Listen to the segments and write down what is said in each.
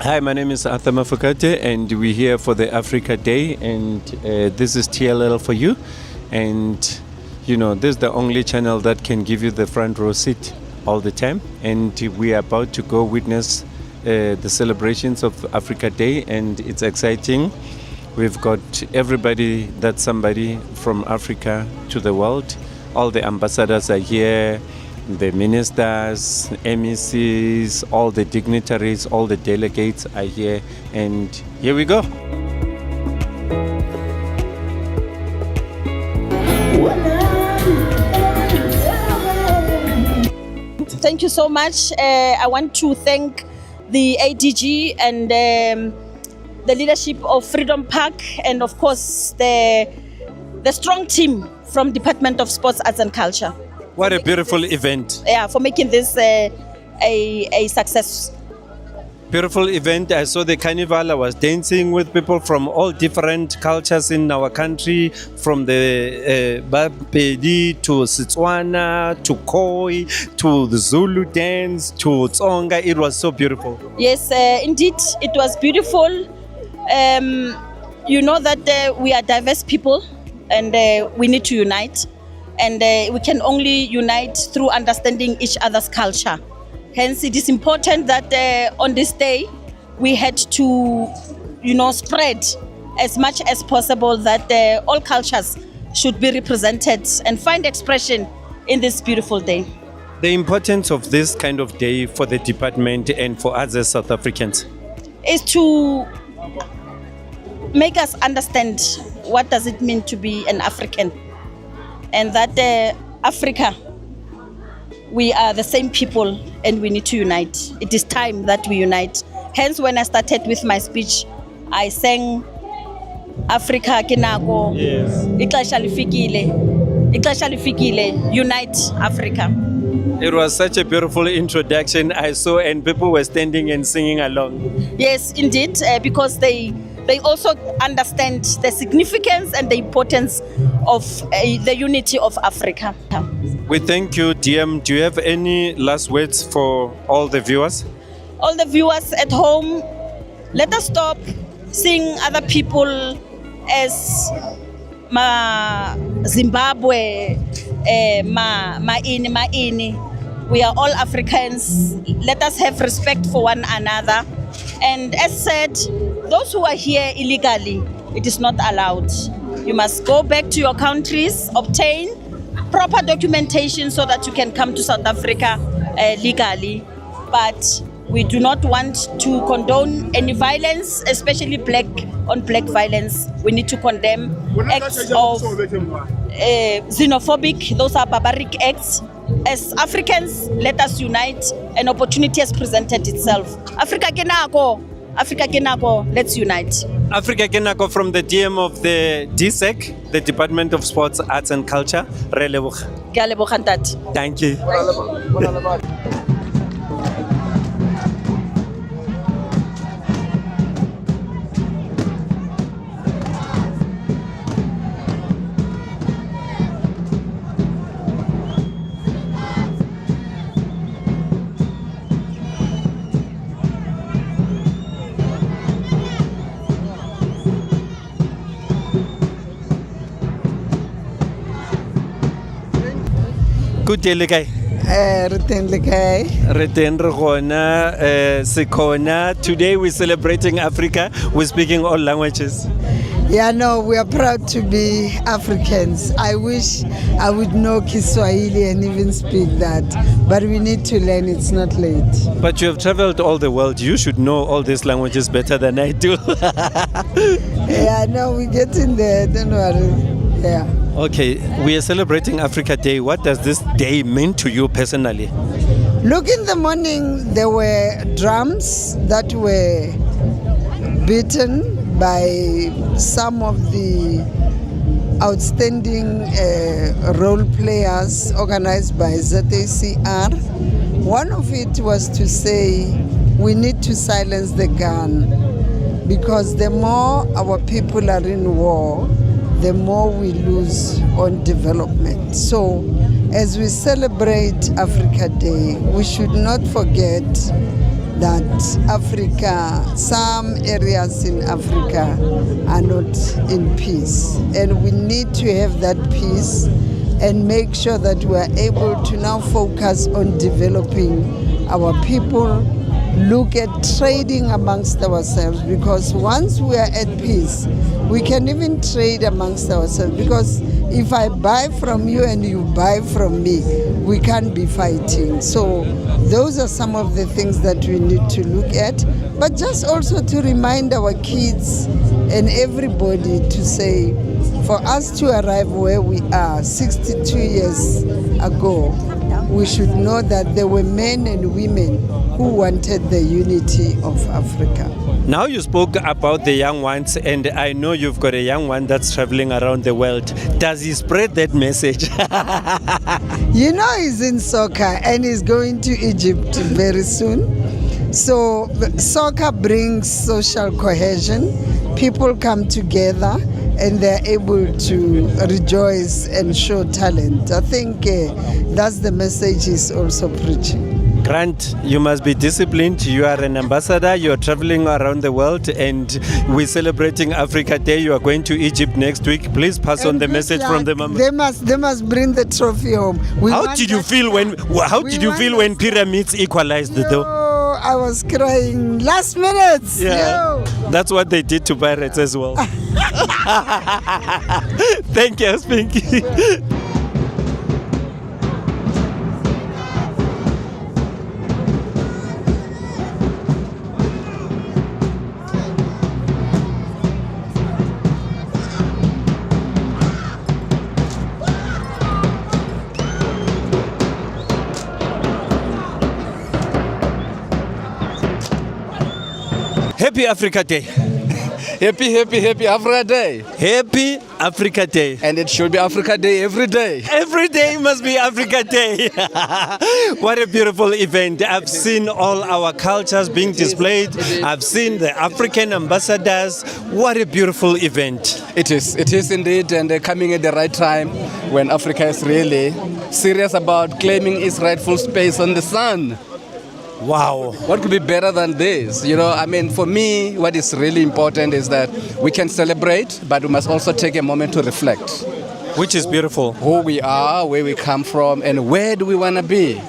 Hi, my name is Arthur Mafukate, and we're here for the Africa Day, and this is TLL for you. And this is the only channel that can give you the front row seat all the time. And we are about to go witness the celebrations of Africa Day, and it's exciting. We've got everybody that's somebody from Africa to the world. All the ambassadors are here, the ministers, MECs, all the dignitaries, all the delegates are here, and here we go. Thank you so much. I want to thank the ADG and the leadership of Freedom Park, and of course the strong team from Department of Sports, Arts and Culture. What a beautiful event. Yeah, for making this a success. Beautiful event. I saw the carnival. I was dancing with people from all different cultures in our country, from the Bapedi to Setswana to Khoi to the Zulu dance to Tsonga. It was so beautiful. Yes, indeed, it was beautiful. You know that we are diverse people, and we need to unite. And we can only unite through understanding each other's culture. Hence, it is important that on this day, we had to, spread as much as possible that all cultures should be represented and find expression in this beautiful day. The importance of this kind of day for the department and for us as South Africans is to make us understand what does it mean to be an African, and that Africa, we are the same people and we need to unite. It is time that we unite. Hence, when I started with my speech, I sang Africa Kinako. Yes. Ixesha lifikile. Unite Africa. It was such a beautiful introduction I saw, and people were standing and singing along. Yes, indeed, because they also understand the significance and the importance of the unity of Africa. We thank you, DM. Do you have any last words for all the viewers? All the viewers at home, let us stop seeing other people as Zimbabwe, ini. We are all Africans. Let us have respect for one another. And as said, those who are here illegally, it is not allowed. You must go back to your countries, obtain proper documentation so that you can come to South Africa legally. But we do not want to condone any violence, especially black on black violence. We need to condemn acts of xenophobic, those are barbaric acts. As Africans, let us unite. An opportunity has presented itself. Africa Kenako, let's unite. Africa Kenako from the DM of the DSEC, the Department of Sports, Arts and Culture. Re leboga. Ke a leboga ntate. Thank you. Good day, Lekai. Today we're celebrating Africa. We're speaking all languages. Yeah, no, we are proud to be Africans. I wish I would know Kiswahili and even speak that, but we need to learn. It's not late. But you have traveled all the world. You should know all these languages better than I do. Yeah, no, we get in there. Don't worry. Yeah. Okay, we are celebrating Africa Day. What does this day mean to you personally? Look, in the morning there were drums that were beaten by some of the outstanding role players organized by ZACR. One of it was to say we need to silence the gun, because the more our people are in war, the more we lose on development. So as we celebrate Africa Day, we should not forget that Africa, some areas in Africa are not in peace. And we need to have that peace and make sure that we are able to now focus on developing our people, look at trading amongst ourselves, because once we are at peace, we can even trade amongst ourselves, because if I buy from you and you buy from me, we can't be fighting. So those are some of the things that we need to look at, but just also to remind our kids and everybody to say, for us to arrive where we are 62 years ago, we should know that there were men and women who wanted the unity of Africa. Now you spoke about the young ones, and I know you've got a young one that's traveling around the world. Does he spread that message? You know, he's in soccer and he's going to Egypt very soon. So soccer brings social cohesion. People come together and they're able to rejoice and show talent. I think that's the message he's also preaching. Grant, you must be disciplined. You are an ambassador. You are traveling around the world, and we're celebrating Africa Day. You are going to Egypt next week. Please pass on the message from the mama. They must bring the trophy home. How did you feel when pyramids equalized though? I was crying last minute. Yeah, that's what they did to pirates as well. Thank you, Spinky. Happy Africa Day. Happy Africa Day. Happy Africa Day. And it should be Africa Day every day. Every day must be Africa Day. What a beautiful event. I've seen all our cultures being displayed. I've seen the African ambassadors. What a beautiful event. It is indeed, and coming at the right time when Africa is really serious about claiming its rightful space on the sun. Wow. What could be better than this? You know, I mean, for me, what is really important is that we can celebrate, but we must also take a moment to reflect. Which is beautiful. Who we are, where we come from, and where do we want to be?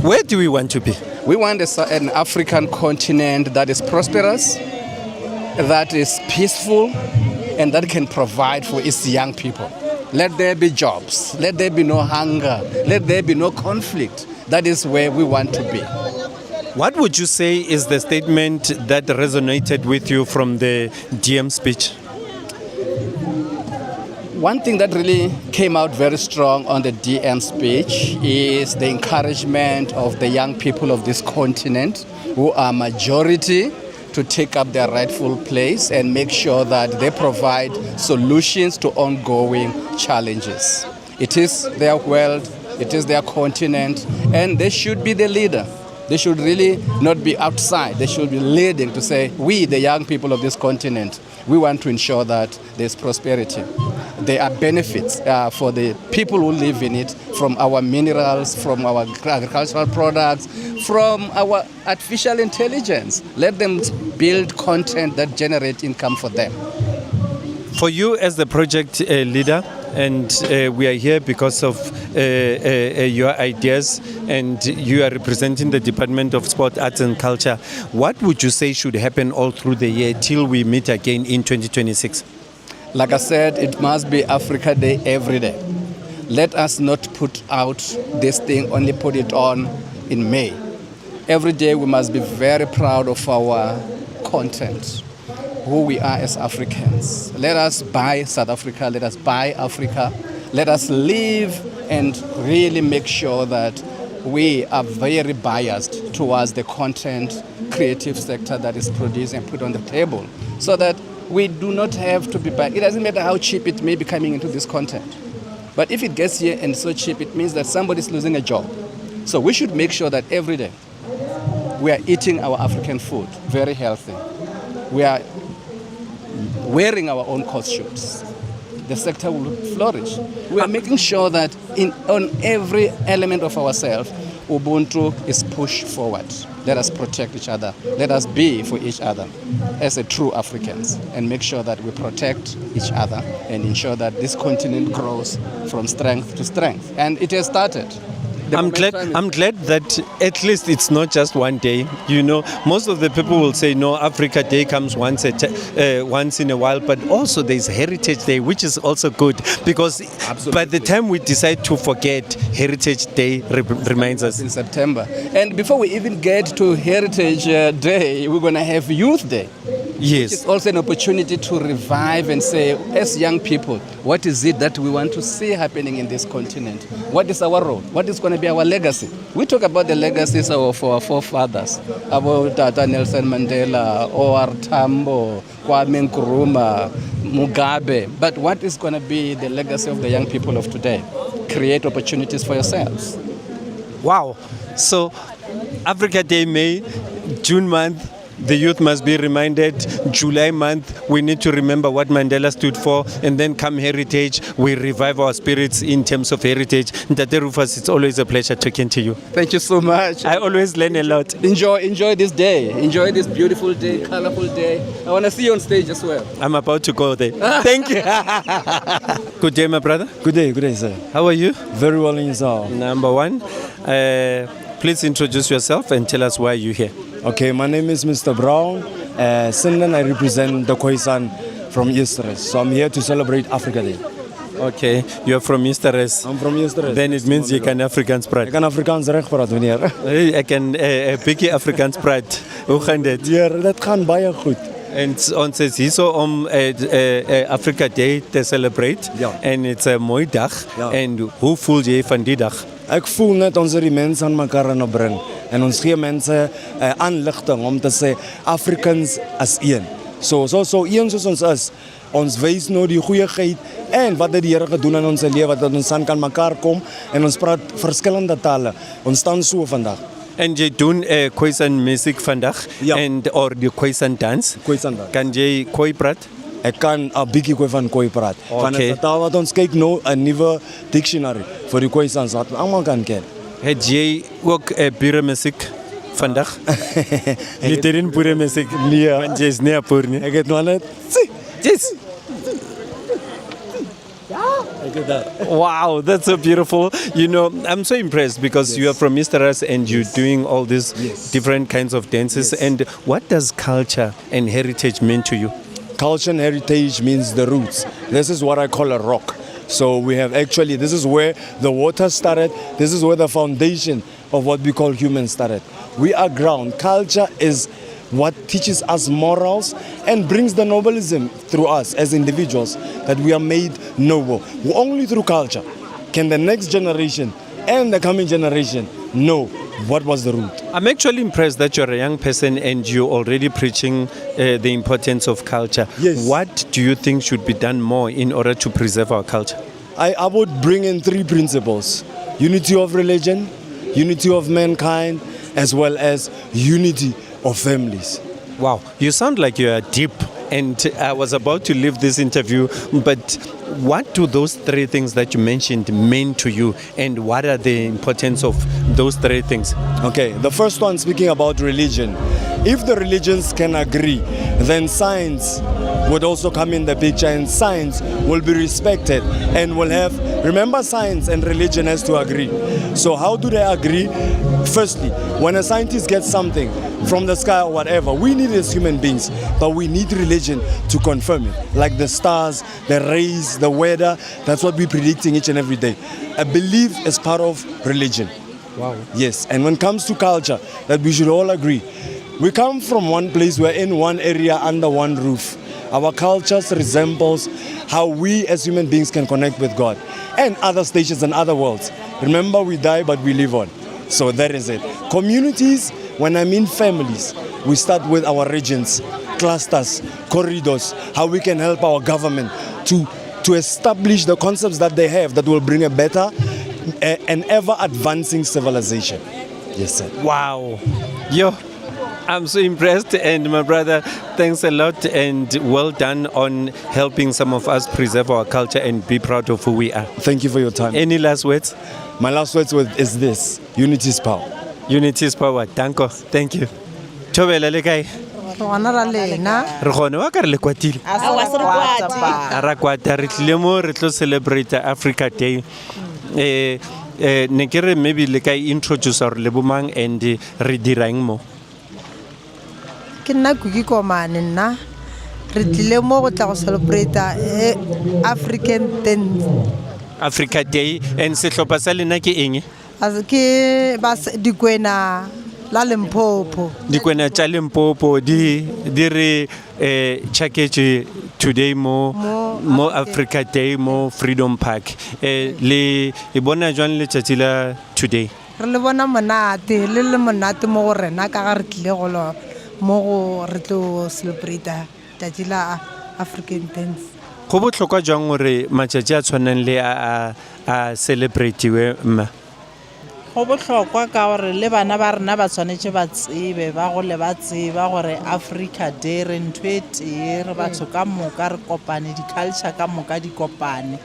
Where do we want to be? We want an African continent that is prosperous, that is peaceful, and that can provide for its young people. Let there be jobs. Let there be no hunger. Let there be no conflict. That is where we want to be. What would you say is the statement that resonated with you from the DM speech? One thing that really came out very strong on the DM speech is the encouragement of the young people of this continent, who are majority, to take up their rightful place and make sure that they provide solutions to ongoing challenges. It is their world, it is their continent, and they should be the leader. They should really not be outside. They should be leading to say, we, the young people of this continent, we want to ensure that there's prosperity. There are benefits for the people who live in it, from our minerals, from our agricultural products, from our artificial intelligence. Let them build content that generate income for them. For you as the project leader, and we are here because of your ideas, and you are representing the Department of Sport, Arts and Culture. What would you say should happen all through the year till we meet again in 2026? Like I said, it must be Africa Day every day. Let us not put out this thing, only put it on in May. Every day we must be very proud of our content, who we are as Africans. Let us buy South Africa, let us buy Africa, let us live and really make sure that we are very biased towards the content creative sector that is produced and put on the table, so that we do not have to be biased. It doesn't matter how cheap it may be coming into this content, but if it gets here and so cheap, it means that somebody's losing a job. So we should make sure that every day we are eating our African food, very healthy. We are wearing our own costumes. The sector will flourish. We are making sure that on every element of ourselves, Ubuntu is push forward. Let us protect each other. Let us be for each other as a true Africans and make sure that we protect each other and ensure that this continent grows from strength to strength. And it has started. I'm glad that at least it's not just one day. You know, most of the people will say, no, Africa Day comes once in a while, but also there's Heritage Day, which is also good because by the time we decide to forget, Heritage Day reminds us. In September. And before we even get to Heritage Day, we're going to have Youth Day. Yes. It's also an opportunity to revive and say, as young people, what is it that we want to see happening in this continent? What is our role? What is going to be our legacy? We talk about the legacies of our forefathers, about Tata Nelson Mandela, O.R. Tambo, Kwame Nkrumah, Mugabe. But what is going to be the legacy of the young people of today? Create opportunities for yourselves. Wow. So Africa Day, May, June month, the youth must be reminded. July month, we need to remember what Mandela stood for. And then come Heritage, we revive our spirits in terms of heritage. Ntate Rufus, it's always a pleasure talking to you. Thank you so much. I always learn a lot. Enjoy this day. Enjoy this beautiful day, colorful day. I want to see you on stage as well. I'm about to go there. Thank you. Good day, my brother. Good day, sir. How are you? Very well in yourself. Number one, please introduce yourself and tell us why you're here. Okay, my name is Mr. Brown. Sindan, I represent the Khoisan from Easteres. So I'm here to celebrate Africa Day. Okay, you're from Easteres. I'm from Easteres. Then it means you can Afrikaans praat. Ik kan Afrikaans reg praat, meneer. Ek kan 'n bietjie Afrikaans praat. Hoe gaan dit? Ja, dit gaan baie goed. En ons is hier so om Africa Day te celebrate. Ja. En it's 'n mooi dag. Ja. En hoe voel jy van die dag? Ek voel net ons het die mense aan mekaar aan bring en ons gee mense aanligting om te sê Africans as een. So een soos ons is. Ons wys nou die goeieheid en wat het die Here gedoen in ons lewe dat ons aan kan mekaar kom en ons praat verskillende tale. Ons staan so vandag. En jy doen Khoisan music vandag Ja. or die Khoisan dance. Khoisan dance. Kan jy Khoi praat? Ek kan 'n bietjie van Khoi praat. Van Okay. 'n taal wat ons kyk nou 'n nuwe dictionary vir die Khoisans wat almal kan ken. Het jy ook pure musiek vandag? Jy doen pure musiek? Nee. Want jy is nie 'n boer nie. Ek het nou net Yes. Wow, that's so beautiful. You know, I'm so impressed because you are from Easteres and you're doing all these different kinds of dances. And what does culture and heritage mean to you? Culture and heritage means the roots. This is what I call a rock. So we have actually, this is where the water started. This is where the foundation of what we call humans started. We are ground. Culture is what teaches us morals and brings the nobilism through us as individuals, that we are made noble. Only through culture can the next generation and the coming generation know what was the root. I'm actually impressed that you're a young person and you're already preaching the importance of culture. Yes. What do you think should be done more in order to preserve our culture? I would bring in three principles: unity of religion, unity of mankind, as well as unity of families. Wow, you sound like you are deep. And I was about to leave this interview, but what do those three things that you mentioned mean to you, and what are the importance of those three things? Okay, the first one, speaking about religion. If the religions can agree, then science would also come in the picture, and science will be respected and will have, remember, science and religion has to agree. So how do they agree? Firstly, when a scientist gets something from the sky or whatever, we need as human beings, but we need religion to confirm it. Like the stars, the rays, the weather, that's what we're predicting each and every day. A belief is part of religion. Wow. Yes, and when it comes to culture, that we should all agree. We come from one place, we're in one area under one roof. Our cultures resembles how we as human beings can connect with God and other stations and other worlds. Remember, we die, but we live on. So that is it. Communities, when I mean families, we start with our regions, clusters, corridors, how we can help our government to establish the concepts that they have that will bring a better and ever advancing civilization. Yes, sir. Wow. Yo, I'm so impressed, and my brother, thanks a lot and well done on helping some of us preserve our culture and be proud of who we are. Thank you for your time. Any last words? My last words is this: unity is power. Unity is power. Danko. Thank you. Thobela le kae? Rona ra lena. Re gone wa ka re le kwatile. A wa se re kwate. A ra kwata re tlile mo re tlo celebrate Africa Day. Ne ke re maybe le ka introduce or le bomang and re dirang mo. Ke nna Kuki Komane nna. Re tlile mo go tla go celebrate African Day. Africa Day and sehlopha sa lena ke eng? As ke bas dikwena la Limpopo. Dikwena tša Limpopo di re tšhaketše today mo Africa Day mo Freedom Park. Le e bona jwang letšatši la today? Re le bona monate le monate mo go rena ka ga re tlile go lo mo go re tlo celebrate tšatši la African Dance. Go bohlokwa jwang gore matšatši a tshwanang le a celebratiwe mma? Go bohlokwa ka gore le bana ba rena ba tshwanetse ba tsebe ba gole ba tseba gore Africa Day re ntho e tee re batho ka moka re kopane di-culture ka moka di kopane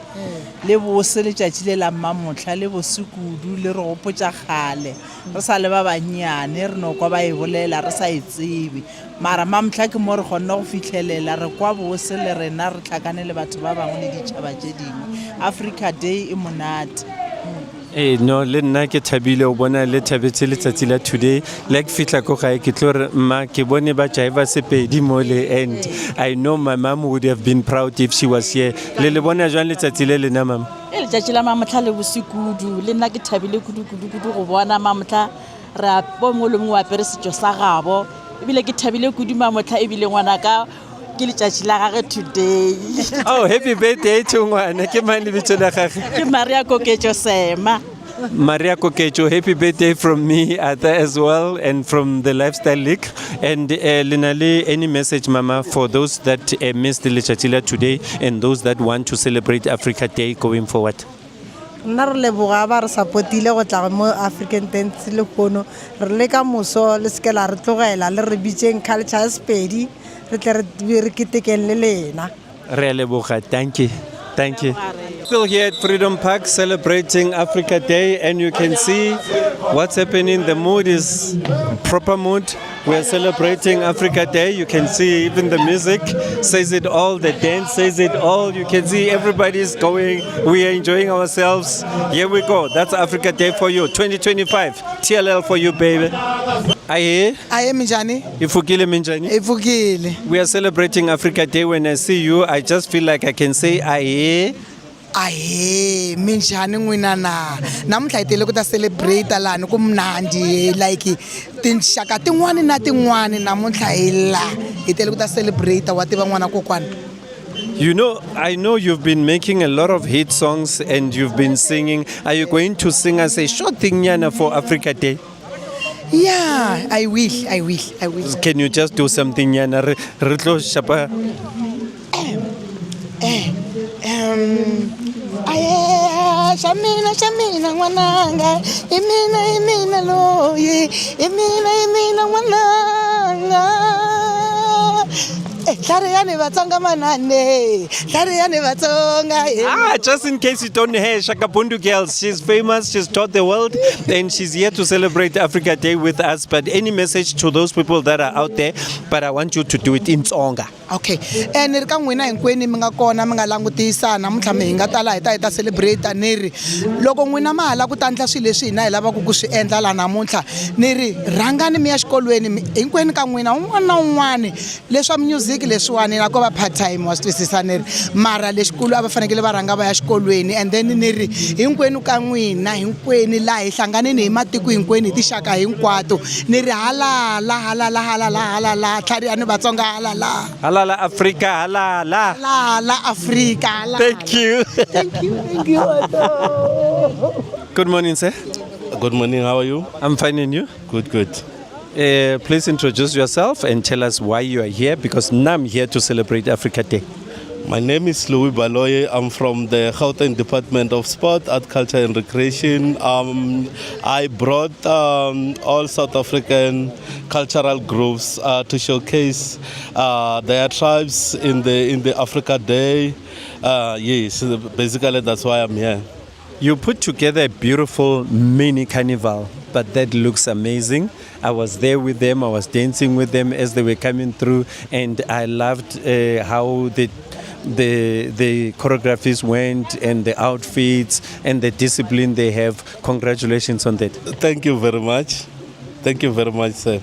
le bose letšatši le la mmamotlha le bose kudu le re gopotša kgale re sa le ba bannyane re no kwa ba e bolela re sa e tsebe mara mmamotlha ke mo re kgonne go fitlhelela re kwa bose le rena re tlhakane le batho ba bangwe le ditšhaba tše dingwe. Africa Day e monate. No, le nna ke thabile o bona le thabetse letsatsi la today like fitla ko gae ke tlo re mma ke bone ba jaiva sepedi mo le and I know my mom would have been proud if she was here. Le bona jwang letsatsi le lena mama? Letšatši la mamotlha le bosikudu le nna ke thabile kudu go bona mamotlha re a mongwe le mongwe apere setšo sa gabo ebile ke thabile kudu mamotlha ebile ngwana ka ke letšatši la gage today. Oh, happy birthday to ngwana. Ke mang lebitso la gage? Ke Maria Koketšo Sema. Maria Koketšo, happy birthday from me as well and from the Lifestyle League. And Linale, any message, Mama, for those that missed the Lechatila today and those that want to celebrate Africa Day going forward? Nna re leboga ba re supportile go tla mo African Dance le kono re le ka moso le se la re tlogela le re bitšeng culture spedi re tle re ketekeng le lena. Re a leboga. Thank you. Thank you. Still here at Freedom Park celebrating Africa Day, and you can see what's happening. The mood is proper mood. We are celebrating Africa Day. You can see even the music says it all, the dance says it all. You can see everybody's going. We are enjoying ourselves. Here we go. That's Africa Day for you. 2025. TLL for you, baby. Aye. Aye minjani? Ifukile minjani? Ifukile. We are celebrating Africa Day. When I see you, I just feel like I can say aye. Aye, minjani n'wina na. Namuntlha hi tele ku ta celebrate lani ku mnandi like tinxaka tin'wani na tin'wani namuntlha hi la hi tele ku ta celebrate wa tiva n'wana kokwana. You know, I know you've been making a lot of hit songs and you've been singing. Are you going to sing us a short thing Nyana for Africa Day? Yeah, I will. Can you just do something Nyana? Re tlo shapa. Aye, shamina ngwananga, imina loye, imina ngwananga. Tlhareyane Vatsonga manane, Tlhareyane Vatsonga. Just in case you don't hear, Shakabundu Girls, she's famous, she's taught the world, and she's here to celebrate Africa Day with us. But any message to those people that are out there, but I want you to do it in Tsonga. Okay, ni ri ka n'wina hinkwenu mi nga kona mi nga langutisa namuntlha mi hi nga ta laha hi ta celebrate ni ri loko n'wina ma hala ku ta endla swilo leswi hina hi lavaka ku swi endla laha namuntlha ni ri rhangani mi ya xikolweni hinkwenu ka n'wina un'wana na un'wana leswa music leswiwani na ko va part time wa swi twisisa ni ri mara lexikulu a va fanekele va rhanga va ya xikolweni and then ni ri hinkwenu ka n'wina hinkwenu laha hi hlanganeni hi matiko hinkwenu hi tixaka hinkwato ni ri halala Tlhareyane Vatsonga halala. Halala Africa, halala. La Africa. La. Thank you. Thank you. Good morning, sir. Good morning, how are you? I'm fine, and you? Good. Please introduce yourself and tell us why you are here, because now I'm here to celebrate Africa Day. My name is Louis Baloye. I'm from the Gauteng Department of Sport, Art, Culture and Recreation. I brought all South African cultural groups to showcase their tribes in the Africa Day. Yes, basically that's why I'm here. You put together a beautiful mini carnival, but that looks amazing. I was there with them, I was dancing with them as they were coming through, and I loved how the choreographies went and the outfits and the discipline they have. Congratulations on that. Thank you very much. Thank you very much, sir.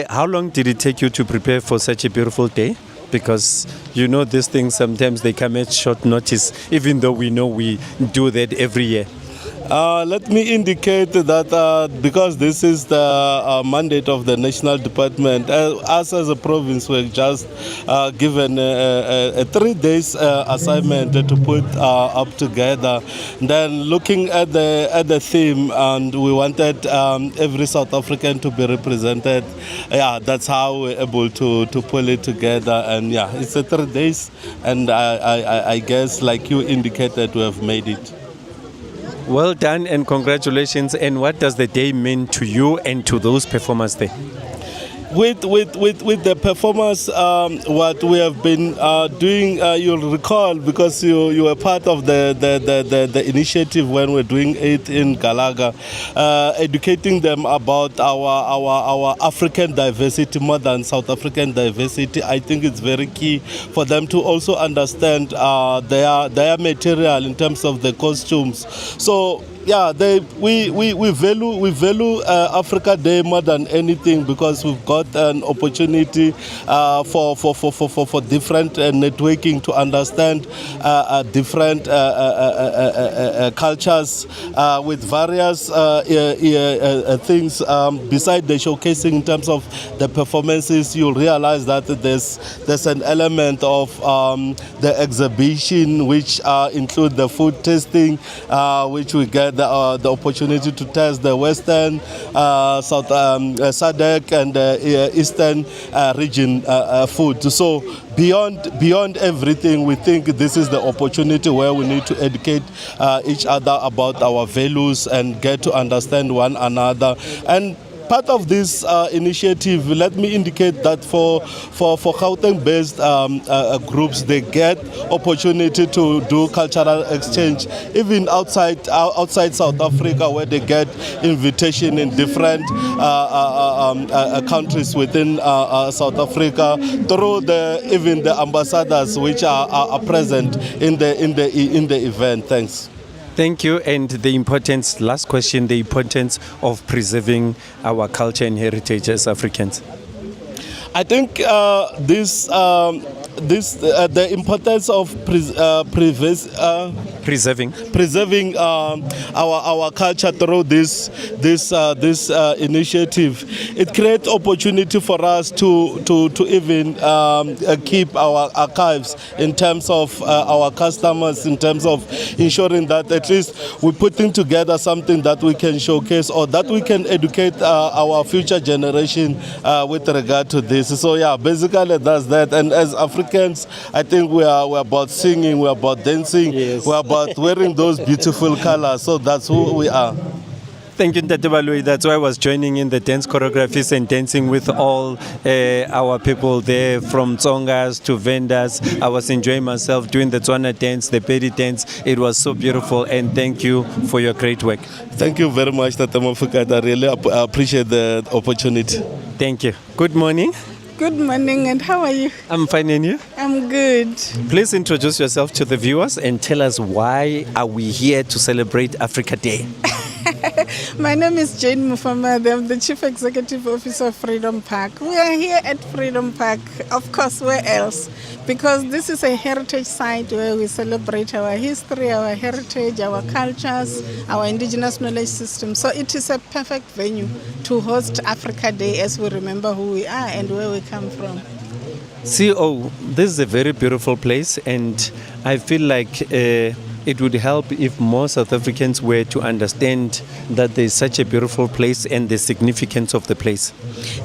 How long did it take you to prepare for such a beautiful day? Because you know these things sometimes they come at short notice, even though we know we do that every year. Let me indicate that because this is the mandate of the national department, us as a province were just given a 3 days assignment to put up together. Then looking at the theme, and we wanted every South African to be represented. Yeah, that's how we're able to pull it together. And yeah, it's a 3 days, and I guess like you indicated, we have made it. Well done and congratulations. And what does the day mean to you and to those performers there? With the performance, what we have been doing, you'll recall because you were part of the initiative when we're doing it in Galaga, educating them about our African diversity more than South African diversity. I think it's very key for them to also understand their material in terms of the costumes. So yeah, we value Africa Day more than anything because we've got an opportunity for different networking to understand different cultures with various things. Beside the showcasing in terms of the performances, you'll realize that there's an element of the exhibition which include the food tasting, which we get the opportunity to test the Western, South SADC and Eastern region food. So beyond everything, we think this is the opportunity where we need to educate each other about our values and get to understand one another. And part of this initiative, let me indicate that for Gauteng-based groups, they get opportunity to do cultural exchange, even outside South Africa, where they get invitation in different countries within South Africa through even the ambassadors which are present in the event. Thanks. Thank you. And the importance, last question, the importance of preserving our culture and heritage as Africans. I think the importance of preserving our culture through this initiative. It creates opportunity for us to even keep our archives in terms of our customers, in terms of ensuring that at least we're putting together something that we can showcase or that we can educate our future generation with regard to this. So yeah, basically that's that. And as Africans, I think we're about singing, we're about dancing, yes. We're about wearing those beautiful colors. So that's who we are. Thank you, Ntate Baloi. That's why I was joining in the dance choreographies and dancing with all our people there, from tsongas to vendors. I was enjoying myself doing the Tswana dance, the Pedi dance. It was so beautiful, and thank you for your great work. Thank you very much, Tata Mafukata. I really appreciate the opportunity. Thank you. Good morning. Good morning, and how are you? I'm fine, and you? I'm good. Please introduce yourself to the viewers and tell us why are we here to celebrate Africa Day? My name is Jane Mufamadi. I'm the Chief Executive Officer of Freedom Park. We are here at Freedom Park, of course, where else? Because this is a heritage site where we celebrate our history, our heritage, our cultures, our indigenous knowledge system. So it is a perfect venue to host Africa Day as we remember who we are and where we come from. CEO, this is a very beautiful place, and I feel like it would help if more South Africans were to understand that there's such a beautiful place and the significance of the place.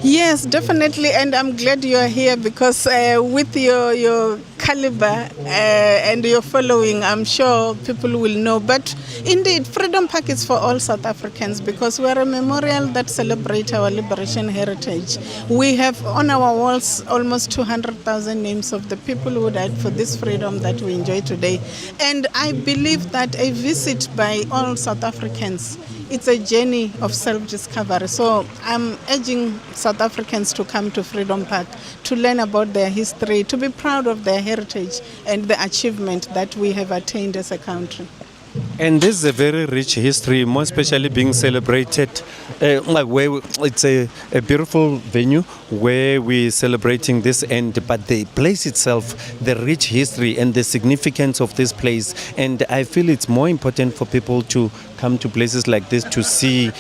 Yes, definitely, and I'm glad you are here because with your caliber and your following, I'm sure people will know. But indeed, Freedom Park is for all South Africans because we are a memorial that celebrates our liberation heritage. We have on our walls almost 200,000 names of the people who died for this freedom that we enjoy today. And I believe that a visit by all South Africans, it's a journey of self-discovery. So I'm urging South Africans to come to Freedom Park to learn about their history, to be proud of their heritage and the achievement that we have attained as a country. And this is a very rich history, more especially being celebrated, like where it's a beautiful venue where we're celebrating this end, but the place itself, the rich history and the significance of this place. And I feel it's more important for people to come to places like this to see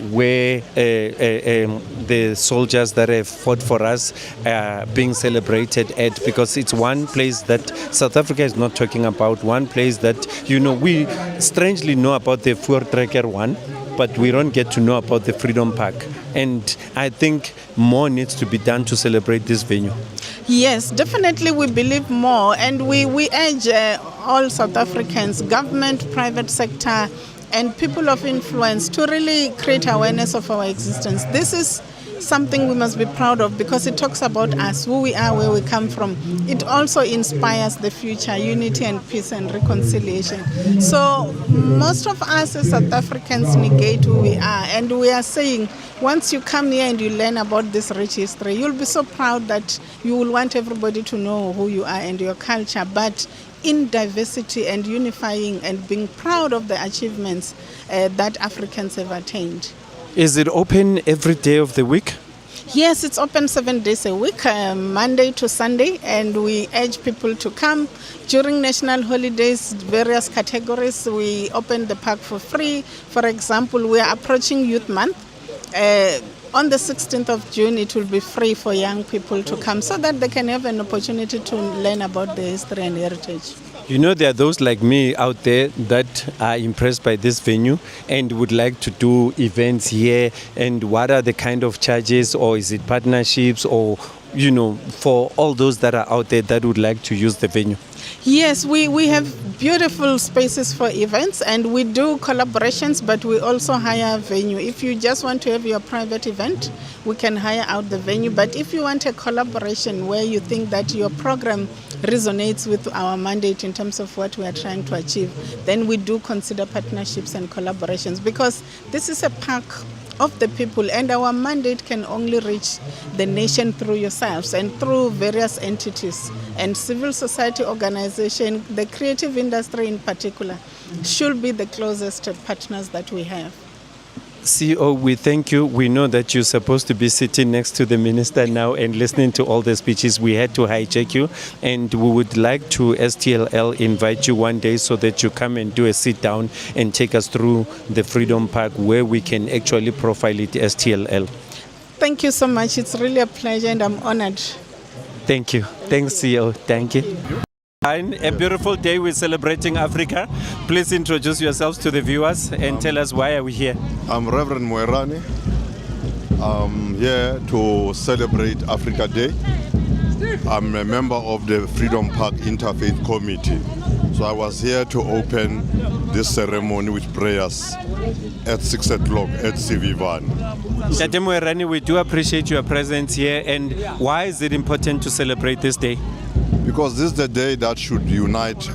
where the soldiers that have fought for us are being celebrated at, because it's one place that South Africa is not talking about, one place that, we strangely know about the Voortrekker one, but we don't get to know about the Freedom Park. And I think more needs to be done to celebrate this venue. Yes, definitely we believe more, and we urge all South Africans, government, private sector, and people of influence to really create awareness of our existence. This is something we must be proud of because it talks about us, who we are, where we come from. It also inspires the future, unity and peace and reconciliation. So most of us as South Africans negate who we are, and we are saying once you come here and you learn about this rich history, you'll be so proud that you will want everybody to know who you are and your culture, but in diversity and unifying and being proud of the achievements that Africans have attained. Is it open every day of the week? Yes, it's open 7 days a week, Monday to Sunday, and we urge people to come. During national holidays, various categories, we open the park for free. For example, we are approaching Youth Month. On the 16th of June, it will be free for young people to come so that they can have an opportunity to learn about the history and heritage. There are those like me out there that are impressed by this venue and would like to do events here. And what are the kind of charges, or is it partnerships, or, for all those that are out there that would like to use the venue? Yes, we have beautiful spaces for events, and we do collaborations, but we also hire a venue. If you just want to have your private event, we can hire out the venue. But if you want a collaboration where you think that your program resonates with our mandate in terms of what we are trying to achieve, then we do consider partnerships and collaborations, because this is a park of the people, and our mandate can only reach the nation through yourselves and through various entities and civil society organization. The creative industry in particular should be the closest partners that we have. CEO, we thank you. We know that you're supposed to be sitting next to the minister now and listening to all the speeches. We had to hijack you, and we would like to STLL invite you one day so that you come and do a sit down and take us through the Freedom Park where we can actually profile it STLL. Thank you so much. It's really a pleasure and I'm honored. Thank you. Thanks, CEO. Thank you. A beautiful day, we're celebrating Africa. Please introduce yourselves to the viewers and tell us why are we here. I'm Reverend Moerane. I'm here to celebrate Africa Day. I'm a member of the Freedom Park Interfaith Committee. So I was here to open this ceremony with prayers at 6 o'clock at CV1. Tate Moerane, we do appreciate your presence here. And why is it important to celebrate this day? Because this is the day that should unite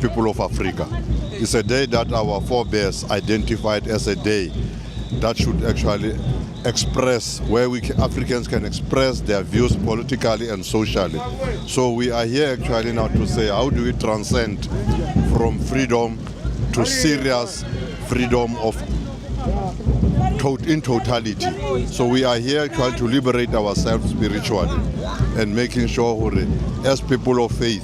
people of Africa. It's a day that our forebears identified as a day that should actually express, where Africans can express their views politically and socially. So we are here actually now to say, how do we transcend from freedom to serious freedom of in totality. So we are here actually to liberate ourselves spiritually and making sure as people of faith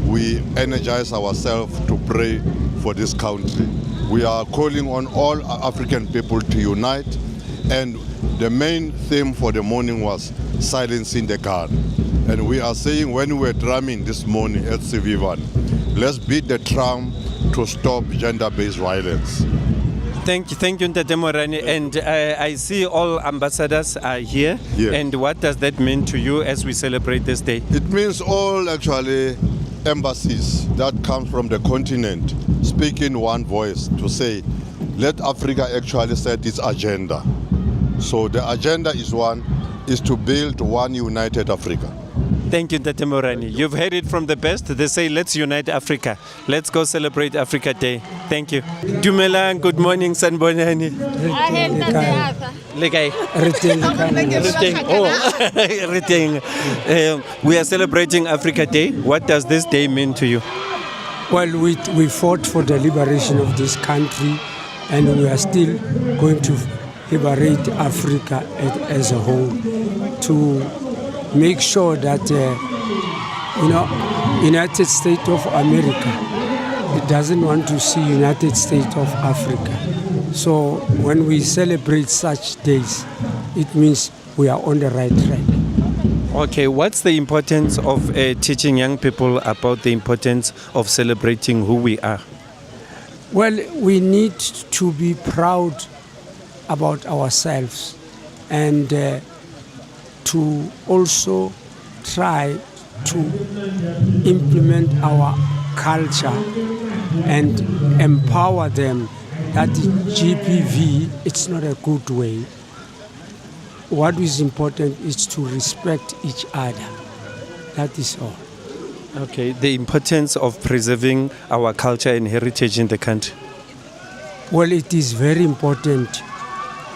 we energize ourselves to pray for this country. We are calling on all African people to unite, and the main theme for the morning was silencing the gun. And we are saying, when we were drumming this morning at CV1, let's beat the drum to stop gender-based violence. Thank you, Ntate Morani. And I see all ambassadors are here. Yeah. And what does that mean to you as we celebrate this day? It means all actually embassies that come from the continent speak in one voice to say, let Africa actually set its agenda. So the agenda is to build one united Africa. Thank you, Ntate Morani. You've heard it from the best. They say, let's unite Africa. Let's go celebrate Africa Day. Thank you. Dumelang, good morning, Sanbonani. We are celebrating Africa Day. What does this day mean to you? Well, we fought for the liberation of this country, and we are still going to liberate Africa as a whole, to make sure that United States of America, it doesn't want to see United States of Africa. So when we celebrate such days, it means we are on the right track. Okay, what's the importance of teaching young people about the importance of celebrating who we are? Well, we need to be proud about ourselves, and to also try to implement our culture and empower them that GBV, it's not a good way. What is important is to respect each other. That is all. Okay, the importance of preserving our culture and heritage in the country. Well, it is very important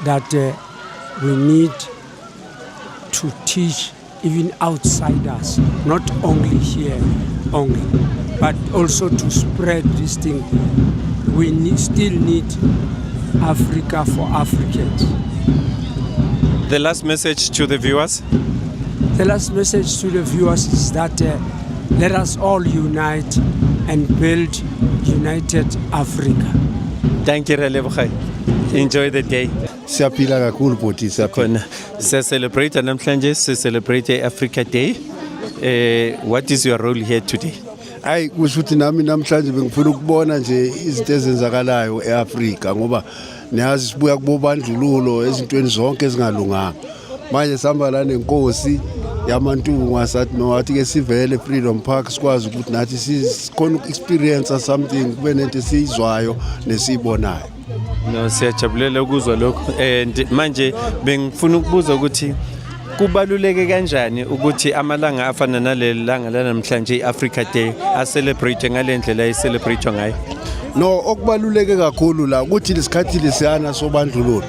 that we need to teach even outsiders, not only here only, but also to spread this thing. We still need Africa for Africans. The last message to the viewers? The last message to the viewers is that let us all unite and build united Africa. Thank you, Relebogai. Enjoy the day. Siyaphila kakhulu bhuti siyaphila. Celebrate namhlanje, celebrate Africa Day. What is your role here today? Hayi kusho ukuthi nami namhlanje bengifuna ukubona nje izinto ezenzakalayo eAfrika ngoba niyazi sibuya kubobandlululo ezintweni zonke ezingalunganga. Manje sihamba la nenkosi yamantungu ngasathi nowathi ke sivele Freedom Park sikwazi ukuthi nathi sikhona ukuexperience something kube nento esiyizwayo nesibonayo. No, siyajabulela ukuzwa lokho. And manje bengifuna ukubuza ukuthi kubaluleke kanjani ukuthi amalanga afana nalelanga lanamhlanje iAfrica Day celebrate ngalendlela ayicelebrate ngayo? No, okubaluleke kakhulu la ukuthi lesikhathi lesiyana sobandlululo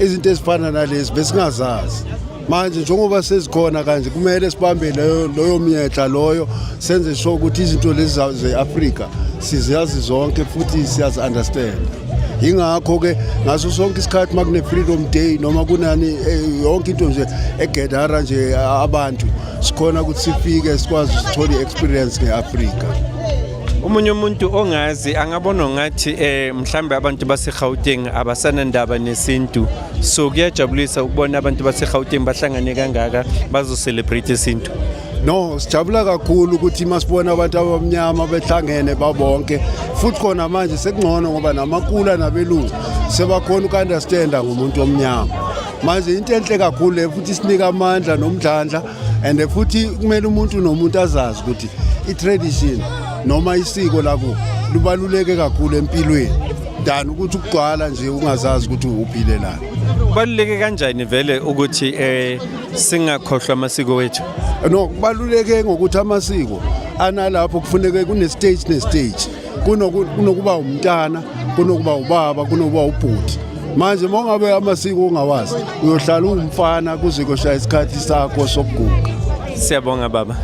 izinto ezifana nalezi besingazazi. Manje njengoba sezikhona kanje kumele sibambe loyo myetla loyo senze sure ukuthi izinto lezi zeAfrica siziyazi zonke futhi siyazi understand. Ingakho ke ngaso sonke isikhathi makune Freedom Day noma kunani yonke into nje egedara nje abantu sikhona ukuthi sifike sikwazi ukuthola experience ngeAfrica. Umunye umuntu ongazi angabona ngathi mhlambe abantu baseGauteng abasanandaba nesintu, so kuyajabulisa ukubona abantu baseGauteng bahlangane kangaka bazo celebrate isintu. No, sijabula kakhulu ukuthi masibona abantu abamnyama behlangene babonke futhi khona manje sekungcono ngoba namakula nabelungu sebakhona ukunderstanda ngomuntu omnyama. Manje into enhle kakhulu le futhi sinika amandla nomdlandla and futhi kumele umuntu nomuntu azazi ukuthi itradition noma isiko lakho lubaluleke kakhulu empilweni than ukuthi ukugcwala nje ungazazi ukuthi uphilelana. Kubaluleke kanjani vele ukuthi singakhohlwa amasiko wethu? No, kubaluleke ngokuthi amasiko analapho kufuneka kunestage kunokuba umntana, kunokuba ubaba, kunokuba ubhuti. Manje mongabe amasiko ungawazi uyohlala umfana kuze koshaya isikhathi sakho sokuguga. Siyabonga baba.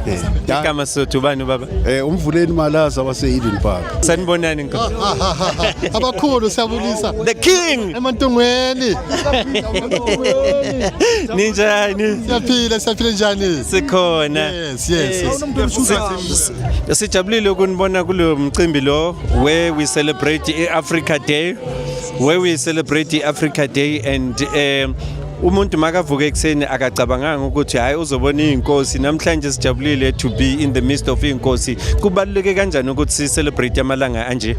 Igama sothu bani baba? Umvuleni Malaza wase-Eden Park. Sanibonani nkosi. Abakhulu siyabulisa. The king Emantungweni. Ninjani? Siyaphila njani? Sikhona. Yes. Sijabulile ukunibona kulo mcimbi lo where we celebrate Africa Day. Where we celebrate Africa Day and umuntu makavuka ekseni akacabanganga ukuthi hayi uzobona inkosi namhlanje sijabulile to be in the midst of inkosi. Kubaluleke kanjani ukuthi celebrate amalanga anje?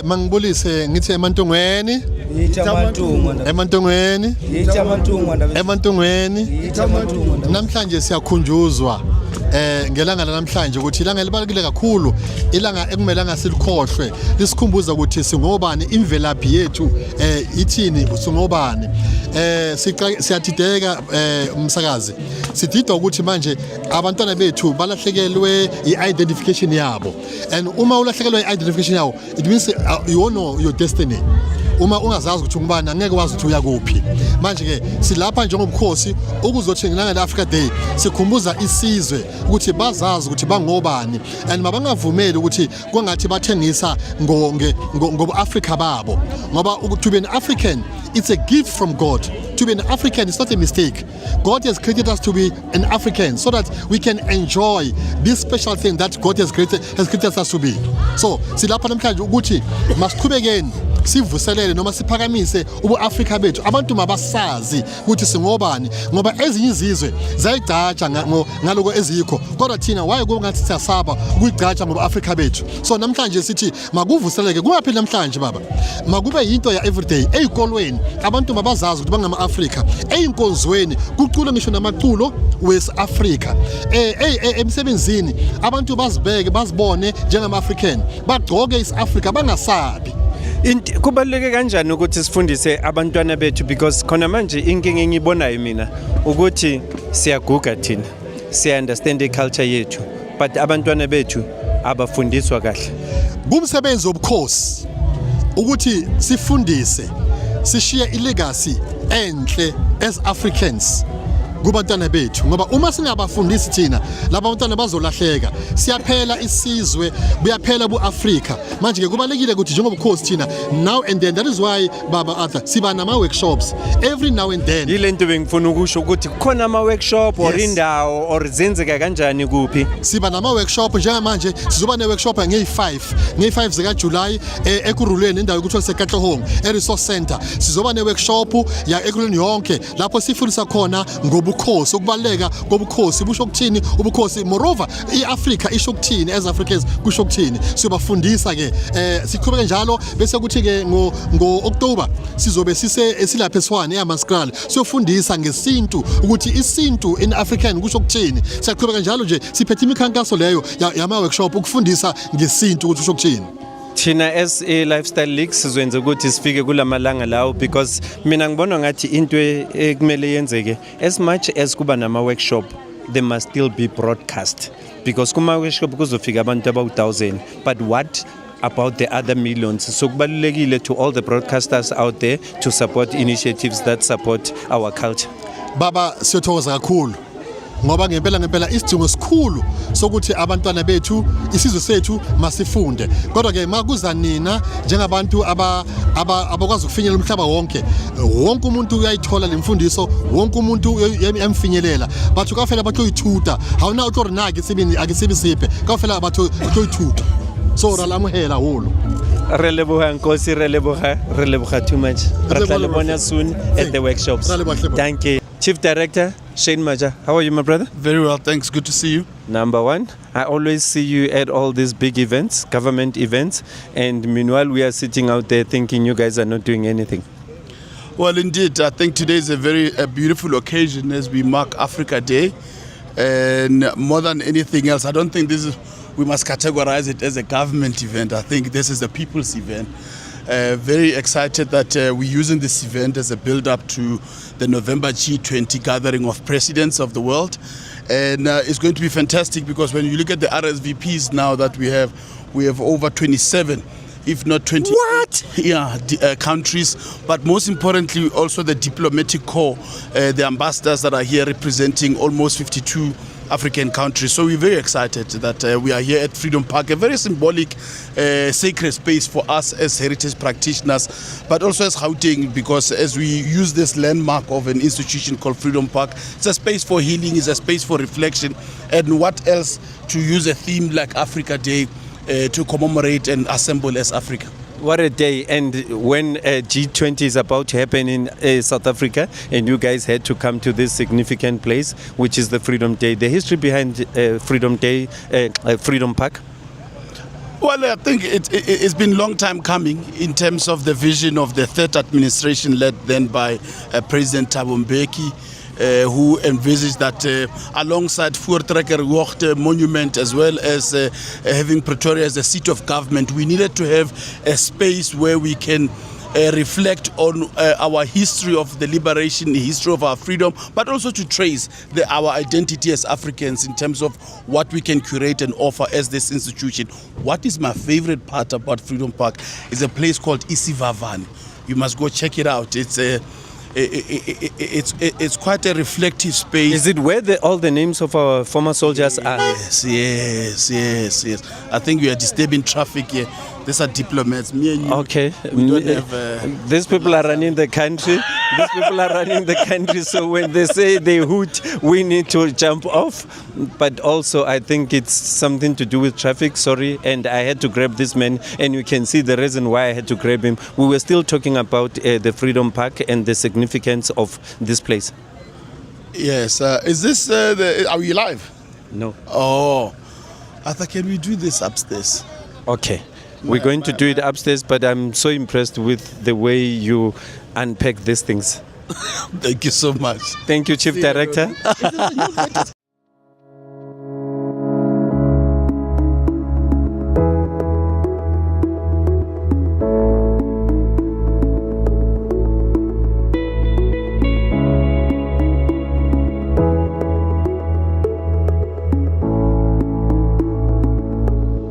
Mangibulise ngithi emantungweni. Emantungweni. Emantungweni. Namhlanje siyakhunjuzwa ngelanga namhlanje ukuthi ilanga libalekile kakhulu, ilanga ekumelanga silikhohlwe, lisikhumbuza ukuthi singobani, imvelaphi yethu ithini, singobani. Siyadideka umsakazi, sidida ukuthi manje abantwana bethu balahlekelwe i-identification yabo, and uma ulahlekelwe i-identification yabo, it means you won't know your destiny. Uma ungazazi ukuthi ungubani angeke wazi ukuthi uya kuphi. Manje ke silapha njengobukhosi ukuzothi ngelanga Africa Day sikhumbuza isizwe ukuthi bazazi ukuthi bangobani, and mabangavumeli ukuthi kwangathi bathengisa ngobu-Africa babo, ngoba to be an African it's a gift from God. To be an African is not a mistake. God has created us to be an African so that we can enjoy this special thing that God has created us to be. So silapha namhlanje ukuthi masiqhubekeni sivuselele noma siphakamise ubu-Afrika bethu, abantu mabasazi ukuthi singobani, ngoba ezinye izizwe zayigcatsha ngaloko ezikho, kodwa thina waye kungathi siyasaba ukuyigcatsha ngobu-Afrika bethu. So namhlanje sithi makuvuseleke, kungapheli namhlanje baba, makube yinto ya everyday. Eyikolweni abantu mabazazi ukuthi bangama-Afrika, eyinkonzweni kuculwe ngisho namaculo wesi-Afrika, emsebenzini abantu bazibeke bazibone njengama-African, bagcoke isi-Afrika bangasabi. Kubaluleke kanjani ukuthi sifundise abantwana bethu, because khona manje inkinga engiyibonayo mina ukuthi siyaguga thina, siya-understand i-culture yethu, but abantwana bethu abafundiswa kahle. Kumsebenzi wobukhosi ukuthi sifundise, sishiye ilegacy enhle as Africans kubantwana bethu, ngoba uma singabafundisi thina laba bantwana bazolahleka, siyaphela isizwe, buyaphela bu-Afrika. Manje ke kubalekile ukuthi njengobukhosi thina now and then, that is why baba Arthur siba nama-workshops every now and then. Yile nto bengifuna ukusho ukuthi khona ama-workshop or indawo or zenzeka kanjani kuphi. Siba nama-workshop njengamanje, sizoba ne-workshop nge-5 zikaJulayi ekurulweni endawo yokuthiwa seKatlehong e-Resource Center. Sizoba ne-workshop ya ekurulweni yonke lapho sifundisa khona ngobukhosi, ukubaleka kobukhosi busho ukuthini ubukhosi, moreover i-Africa isho ukuthini, as Africans kusho ukuthini. Siyobafundisa ke siqhubeke njalo, bese kuthi ke ngo-October sizobe silapha eSwane eMaskral siyofundisa ngesintu ukuthi isintu in African kusho ukuthini. Siyaqhubeka njalo nje siphethe imikhankaso leyo yama-workshop ukufundisa ngesintu ukuthi kusho ukuthini. Thina as a-Lifestyle League sizwenze ukuthi sifike kulamalanga lawo, because mina ngibona ngathi into ekumele yenzeke, as much as kuba nama-workshop there must still be broadcast, because kuma-workshop kuzofika abantu abawu-1,000, but what about the other millions? So kubalulekile to all the broadcasters out there to support initiatives that support our culture. Baba siyothokoza kakhulu ngoba ngempela isidingo sikhulu sokuthi abantwana bethu, isizwe sethu masifunde. Kodwa ke makuza nina njengabantu abakwazi ukufinyelela umhlaba wonke umuntu uyayithola lemfundiso, wonke umuntu uyamfinyelela, bathu kafela batoyithuta, hawuna utorina akisibisiphe kafela bathu utoyithuta. So ralamuhela holo. Re leboga nkosi, re leboga too much. Re tla le bona soon at the workshops. Thank you. Chief Director Shane Maja, how are you, my brother? Very well, thanks. Good to see you. Number one, I always see you at all these big events, government events, and meanwhile we are sitting out there thinking you guys are not doing anything. Well, indeed, I think today is a very beautiful occasion as we mark Africa Day, and more than anything else, I don't think we must categorize it as a government event. I think this is a people's event. Very excited that we're using this event as a build-up to the November G20 gathering of presidents of the world. And it's going to be fantastic because when you look at the RSVPs now that we have over 27, if not 20 countries, but most importantly also the diplomatic corps, the ambassadors that are here representing almost 52 African countries. So we're very excited that we are here at Freedom Park, a very symbolic, sacred space for us as heritage practitioners, but also as Gauteng, because as we use this landmark of an institution called Freedom Park, it's a space for healing, it's a space for reflection, and what else to use a theme like Africa Day to commemorate and assemble as Africa. What a day. And when G20 is about to happen in South Africa and you guys had to come to this significant place, which is the Freedom Day, the history behind Freedom Day, Freedom Park? Well, I think it's been a long time coming in terms of the vision of the third administration led then by President Thabo Mbeki, who envisaged that alongside Voortrekkerhoogte monument as well as having Pretoria as the seat of government, we needed to have a space where we can reflect on our history of the liberation, the history of our freedom, but also to trace our identity as Africans in terms of what we can curate and offer as this institution. What is my favorite part about Freedom Park is a place called Isivavane. You must go check it out. It's quite a reflective space. Is it where all the names of our former soldiers are? Yes. I think we are disturbing traffic here. These are diplomats. Me and you. Okay. We don't have, These people are running the country. So when they say they hoot, we need to jump off. But also, I think it's something to do with traffic. Sorry, and I had to grab this man, and you can see the reason why I had to grab him. We were still talking about the Freedom Park and the significance of this place. Yes. Is this? Are we live? No. Oh, I thought, can we do this upstairs? Okay. We're going to do it upstairs, but I'm so impressed with the way you unpack these things. Thank you so much. Thank you, Chief Director.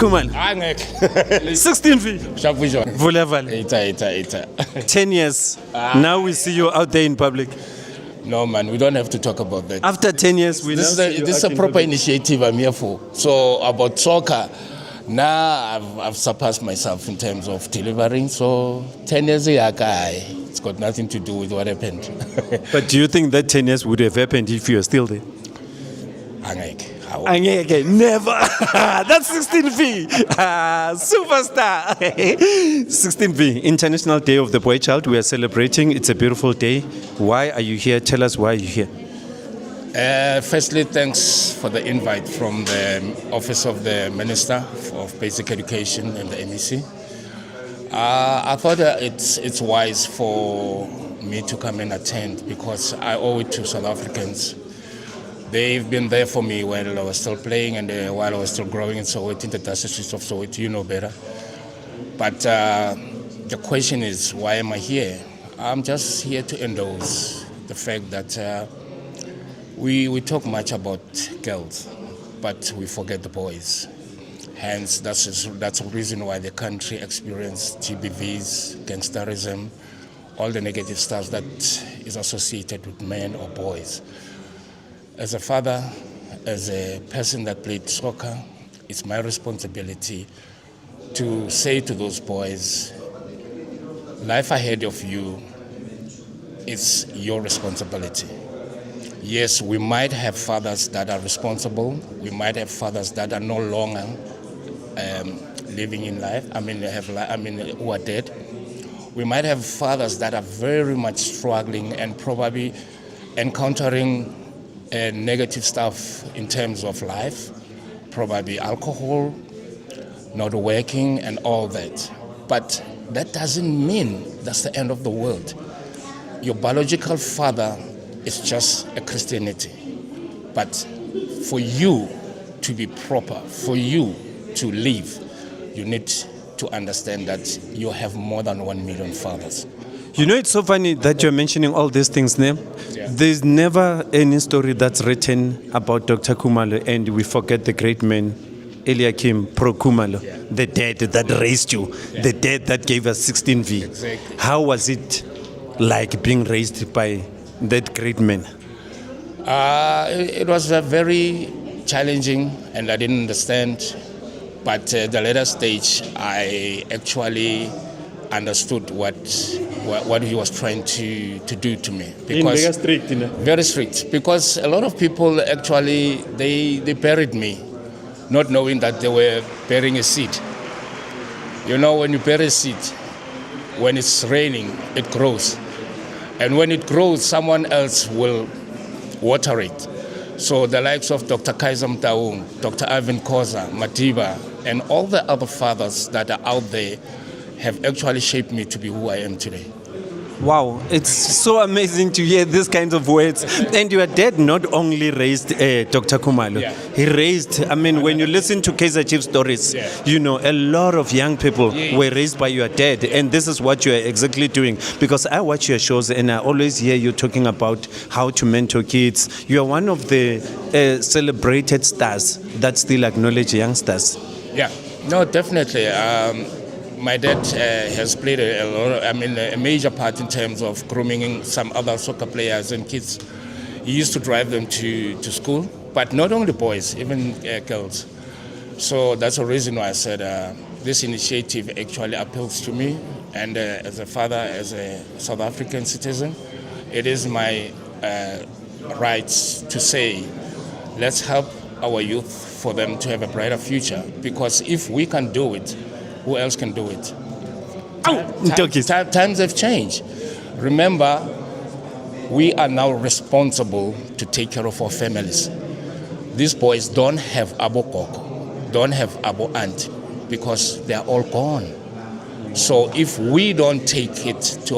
Kumalo. 16 feet. Ita. 10 years. Now we see you out there in public. No, man, we don't have to talk about that. After 10 years, we This is a proper initiative I'm here for. So about soccer, now I've surpassed myself in terms of delivering. So 10 years, it's got nothing to do with what happened. But do you think that 10 years would have happened if you were still there? Never. That's 16V. Superstar. 16V, International Day of the Boy Child. We are celebrating. It's a beautiful day. Why are you here? Tell us why you're here. Firstly, thanks for the invite from the Office of the Minister of Basic Education and the MEC. I thought it's wise for me to come and attend because I owe it to South Africans. They've been there for me while I was still playing and while I was still growing in Soweto, in the diocese of Soweto, you know better. But the question is, why am I here? I'm just here to endorse the fact that we talk much about girls, but we forget the boys. Hence, that's the reason why the country experienced GBVs, gangsterism, all the negative stuff that is associated with men or boys. As a father, as a person that played soccer, it's my responsibility to say to those boys, life ahead of you is your responsibility. Yes, we might have fathers that are responsible. We might have fathers that are no longer living in life. Who are dead. We might have fathers that are very much struggling and probably encountering negative stuff in terms of life, probably alcohol, not working and all that. But that doesn't mean that's the end of the world. Your biological father is just a Christianity. But for you to be proper, for you to live, you need to understand that you have more than 1 million fathers. You know, it's so funny that you're mentioning all these things now. Yeah. There's never any story that's written about Dr. Khumalo and we forget the great man, Eliakim Pro Khumalo, the dad that raised you, the dad that gave us 16V. Exactly. How was it like being raised by that great man? It was very challenging and I didn't understand. But at the later stage, I actually understood what he was trying to do to me. Because very strict, very strict. Because a lot of people actually they buried me, not knowing that they were burying a seed. You know, when you bury a seed, when it's raining, it grows, and when it grows, someone else will water it. So the likes of Dr. Kaiser Mtaung, Dr. Ivan Koza, Madiba, and all the other fathers that are out there have actually shaped me to be who I am today. Wow, it's so amazing to hear these kinds of words. And your dad not only raised Dr. Khumalo, he raised, I mean, when you listen to Kaizer Chiefs stories, you know, a lot of young people were raised by your dad. And this is what you are exactly doing. Because I watch your shows and I always hear you talking about how to mentor kids. You are one of the celebrated stars that still acknowledge youngsters. Yeah, no, definitely. My dad has played a major part in terms of grooming some other soccer players and kids. He used to drive them to school, but not only boys, even girls. So that's the reason why I said this initiative actually appeals to me. And as a father, as a South African citizen, it is my right to say, let's help our youth for them to have a brighter future. Because if we can do it, who else can do it? Times have changed. Remember, we are now responsible to take care of our families. These boys don't have abo koko, don't have abo aunt, because they are all gone. So if we don't take it to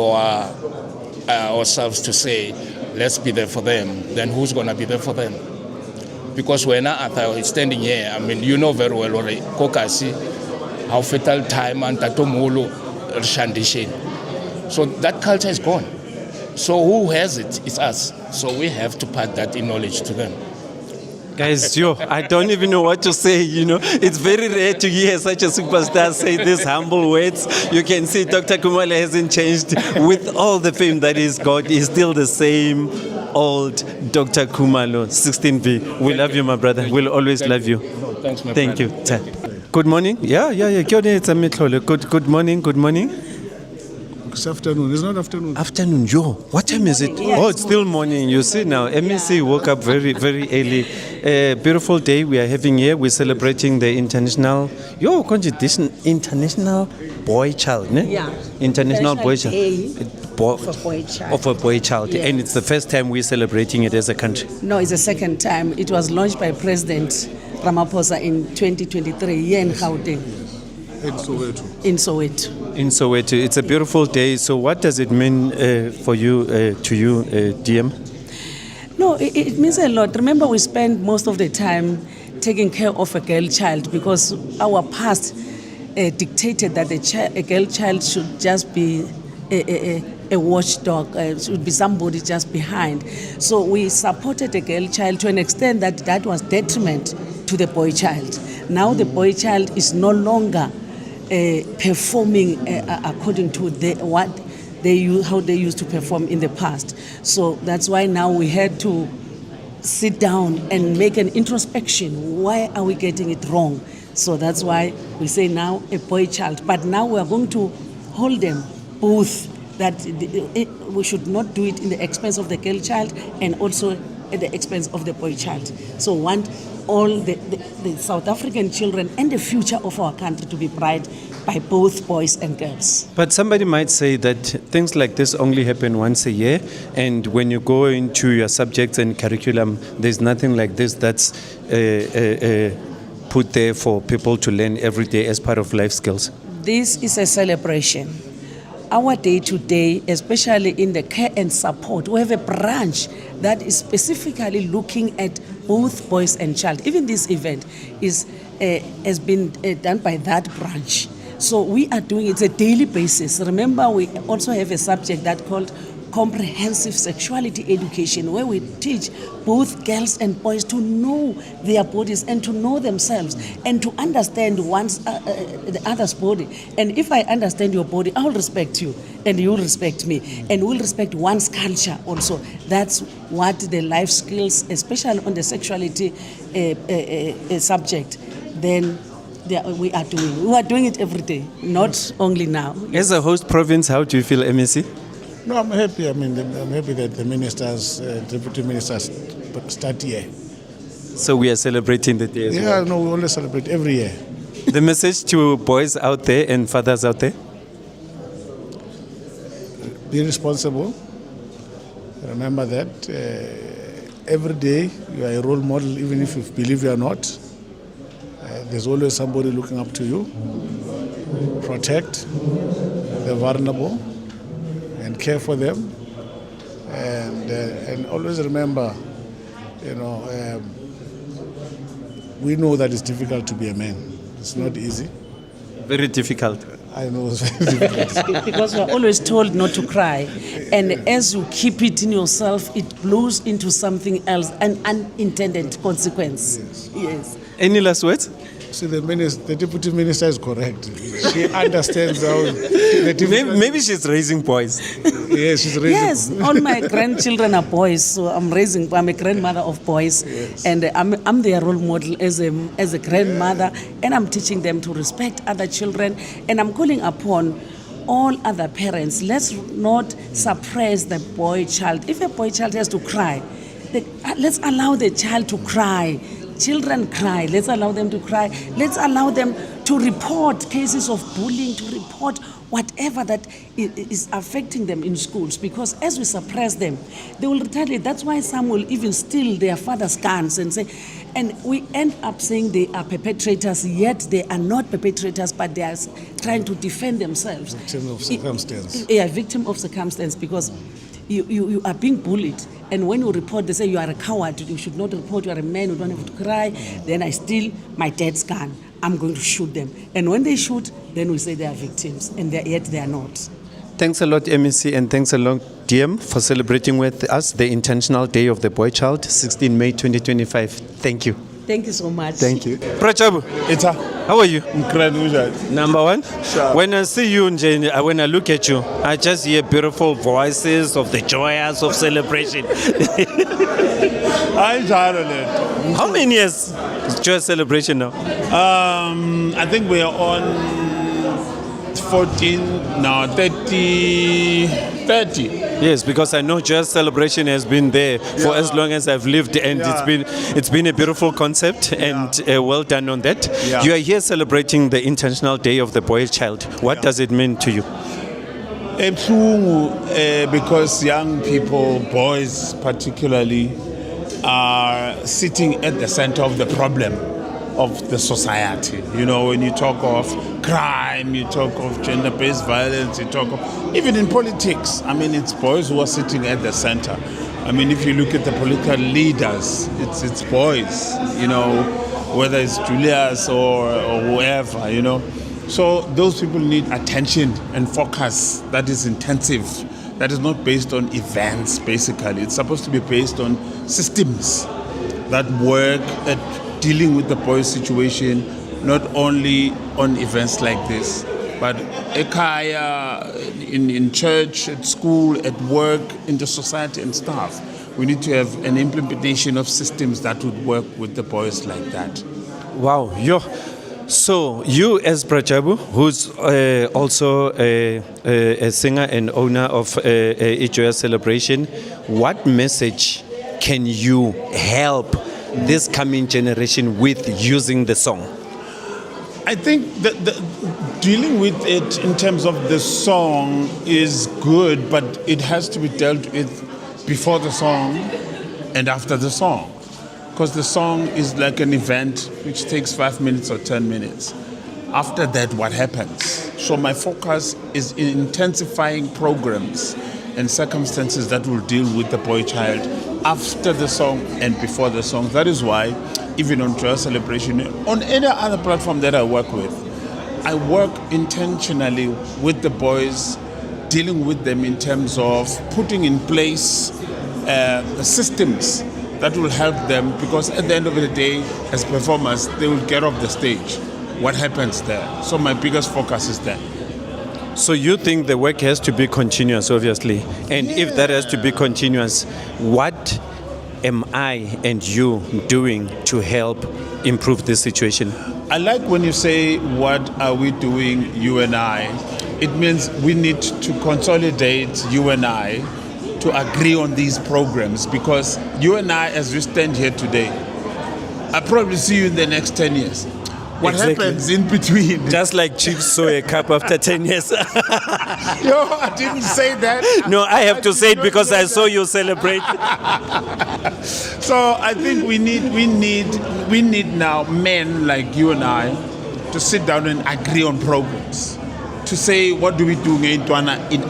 ourselves to say, let's be there for them, then who's going to be there for them? Because when I'm standing here, I mean, you know very well already, Kokasi, how fatal time and tatomolo shandishin. So that culture is gone. So who has it? It's us. So we have to pass that in knowledge to them. Guys, I don't even know what to say, you know. It's very rare to hear such a superstar say these humble words. You can see Dr. Khumalo hasn't changed with all the fame that he's got. He's still the same old Dr. Khumalo, 16V. We love you, my brother. We'll always love you. Thanks, my Thank brother. you. Good morning. Yeah. Good morning. It's afternoon. It's not afternoon. Afternoon, Joe. What time is it? Oh, it's still morning. You see now, MEC woke up very, very early. Beautiful day we are having here. We're celebrating the international boy child. Ne? Yeah. International boy child. Of a boy child. Yes. And it's the first time we're celebrating it as a country. No, it's the second time. It was launched by President Ramaphosa in 2023 here in Gauteng. In Soweto. It's a beautiful day. So what does it mean for you, to you, DM? No, it means a lot. Remember, we spend most of the time taking care of a girl child because our past dictated that a girl child should just be a watchdog, should be somebody just behind. So we supported a girl child to an extent that was detriment to the boy child. Now the boy child is no longer performing according to how they used to perform in the past. So that's why now we had to sit down and make an introspection. Why are we getting it wrong? So that's why we say now a boy child. But now we are going to hold them both, that we should not do it in the expense of the girl child and also at the expense of the boy child. So want all the South African children and the future of our country to be bright by both boys and girls. But somebody might say that things like this only happen once a year, and when you go into your subjects and curriculum, there's nothing like this that's put there for people to learn every day as part of life skills. This is a celebration. Our day-to-day, especially in the care and support, we have a branch that is specifically looking at both boys and child. Even this event has been done by that branch. So we are doing it on a daily basis. Remember, we also have a subject that called comprehensive sexuality education, where we teach both girls and boys to know their bodies and to know themselves and to understand the other's body. And if I understand your body, I will respect you and you will respect me, and we'll respect one's culture also. That's what the life skills, especially on the sexuality subject, then we are doing. We are doing it every day, not only now. As a host province, how do you feel, MEC? No, I'm happy. I mean, I'm happy that the ministers, deputy ministers, start here. So we are celebrating the day as well? Yeah, no, we always celebrate every year. The message to boys out there and fathers out there? Be responsible. Remember that every day you are a role model, even if you believe you are not. there's always somebody looking up to you. Protect the vulnerable and care for them. And always remember, we know that it's difficult to be a man. It's not easy. Very difficult. I know it's very difficult. Because we're always told not to cry. And as you keep it in yourself, it blows into something else, an unintended consequence. Yes. Any last words? See, the deputy minister is correct. She understands how. Maybe she's raising boys. Yes, she's raising. Yes, all my grandchildren are boys, so I'm a grandmother of boys, yes. And I'm their role model as a grandmother, and I'm teaching them to respect other children, and I'm calling upon all other parents. Let's not suppress the boy child. If a boy child has to cry, let's allow the child to cry. Children cry. Let's allow them to cry. Let's allow them to report cases of bullying, to report whatever that is affecting them in schools. Because as we suppress them, they will retaliate. That's why some will even steal their father's guns and say, and we end up saying they are perpetrators, yet they are not perpetrators, but they are trying to defend themselves. Victim of circumstance. Yeah, victim of circumstance, because you are being bullied, and when you report, they say you are a coward, you should not report, you are a man, you don't have to cry. Then I steal my dad's gun, I'm going to shoot them. And when they shoot, then we say they are victims, and yet they are not. Thanks a lot, MEC, and thanks a lot, DM, for celebrating with us the International Day of the Boy Child, 16 May 2025. Thank you. Thank you so much. Thank you. Prachabu, how are you? Incredible. Number one, Sure. when I see you, when I look at you, I just hear beautiful voices of the joyous of celebration. I enjoyed it. How many years is joyous celebration now? I think we are on 14, now 30. Yes, because I know joyous celebration has been there for as long as I've lived, and it's been a beautiful concept, and well done on that. Yeah. You are here celebrating the International Day of the Boy Child. What does it mean to you? Because young people, boys particularly, are sitting at the center of the problem of the society. You know, when you talk of crime, you talk of gender-based violence, you talk of, even in politics, I mean, it's boys who are sitting at the center. I mean, if you look at the political leaders, it's boys, you know, whether it's Julius or whoever, you know. So those people need attention and focus that is intensive, that is not based on events, basically. It's supposed to be based on systems that work at dealing with the boys' situation, not only on events like this, but ekaya, in church, at school, at work, in the society and stuff. We need to have an implementation of systems that would work with the boys like that. Wow, so you as Prachabu, who's also a singer and owner of a joyous celebration, what message can you help this coming generation with using the song? I think that dealing with it in terms of the song is good, but it has to be dealt with before the song and after the song. Because the song is like an event which takes 5 minutes or 10 minutes. After that, what happens? So my focus is in intensifying programs and circumstances that will deal with the boy child after the song and before the song. That is why, even on Joyous Celebration, on any other platform that I work with, I work intentionally with the boys, dealing with them in terms of putting in place systems that will help them, because at the end of the day, as performers, they will get off the stage. What happens there? So my biggest focus is there. So you think the work has to be continuous, obviously. And if that has to be continuous, what am I and you doing to help improve this situation? I like when you say, what are we doing, you and I? It means we need to consolidate, you and I, to agree on these programs, because you and I, as we stand here today, I'll probably see you in the next 10 years. what Exactly. happens in between. Just like Chiefs saw a cup after 10 years. Yo, I didn't say that. No, I have to say it because I saw you celebrate. So I think we need now men like you and I to sit down and agree on programs. To say what do we do in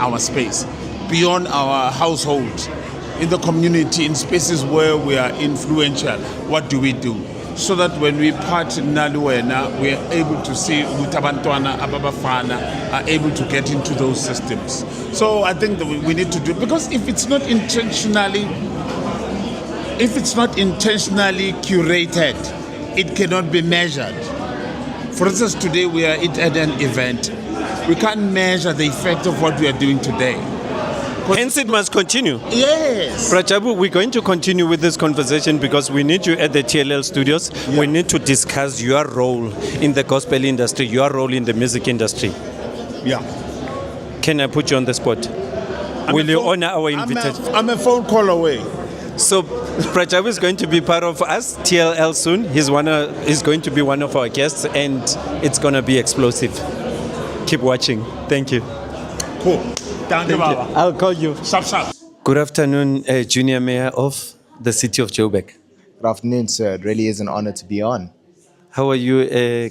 our space, beyond our household, in the community, in spaces where we are influential. What do we do? So that when we part in Naluena, we are able to see Utabantwana, Ababafana are able to get into those systems. So I think that we need to do, because if it's not intentionally curated, it cannot be measured. For instance, today we are at an event. We can't measure the effect of what we are doing today. Hence, it must continue. Yes. Prachabu, we're going to continue with this conversation because we need you at the TLL studios. Yeah. We need to discuss your role in the gospel industry, your role in the music industry. Yeah. Can I put you on the spot? Will you honor our invitation? I'm a phone call away. So, Prachabu is going to be part of us, TLL soon. He's going to be one of our guests, and it's going to be explosive. Keep watching. Thank you. Cool. Thank you. I'll call you. Good afternoon, Junior Mayor of the city of Joburg. Good afternoon, sir. It really is an honor to be on. How are you,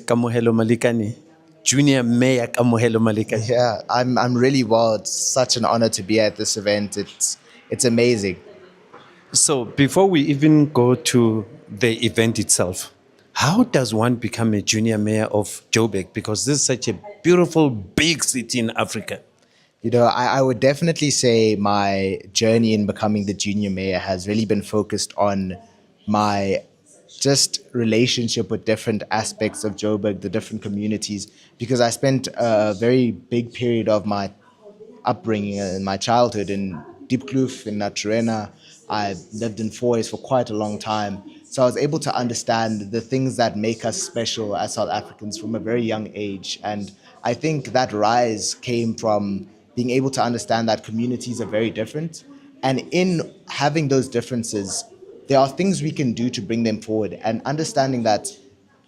Kamohelo Malikane? Junior Mayor Kamohelo Malikane. Yeah, I'm really well. It's such an honor to be at this event. It's amazing. So before we even go to the event itself, how does one become a junior mayor of Joburg? Because this is such a beautiful, big city in Africa. You know, I would definitely say my journey in becoming the junior mayor has really been focused on my just relationship with different aspects of Joburg, the different communities, because I spent a very big period of my upbringing in my childhood in Diepkloof, in Naturena. I lived in Foyes for quite a long time. So I was able to understand the things that make us special as South Africans from a very young age. And I think that rise came from being able to understand that communities are very different. And in having those differences, there are things we can do to bring them forward, and understanding that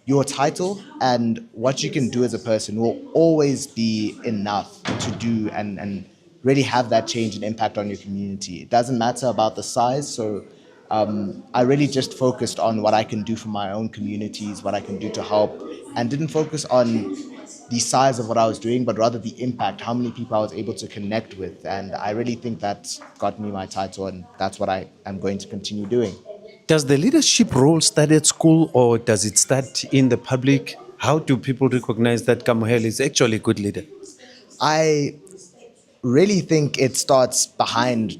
your title and what you can do as a person will always be enough to do and really have that change and impact on your community. It doesn't matter about the size. So I really just focused on what I can do for my own communities, what I can do to help, and didn't focus on the size of what I was doing, but rather the impact, how many people I was able to connect with. And I really think that got me my title, and that's what I am going to continue doing. Does the leadership role start at school, or does it start in the public? How do people recognize that Kamohelo is actually a good leader? I really think it starts behind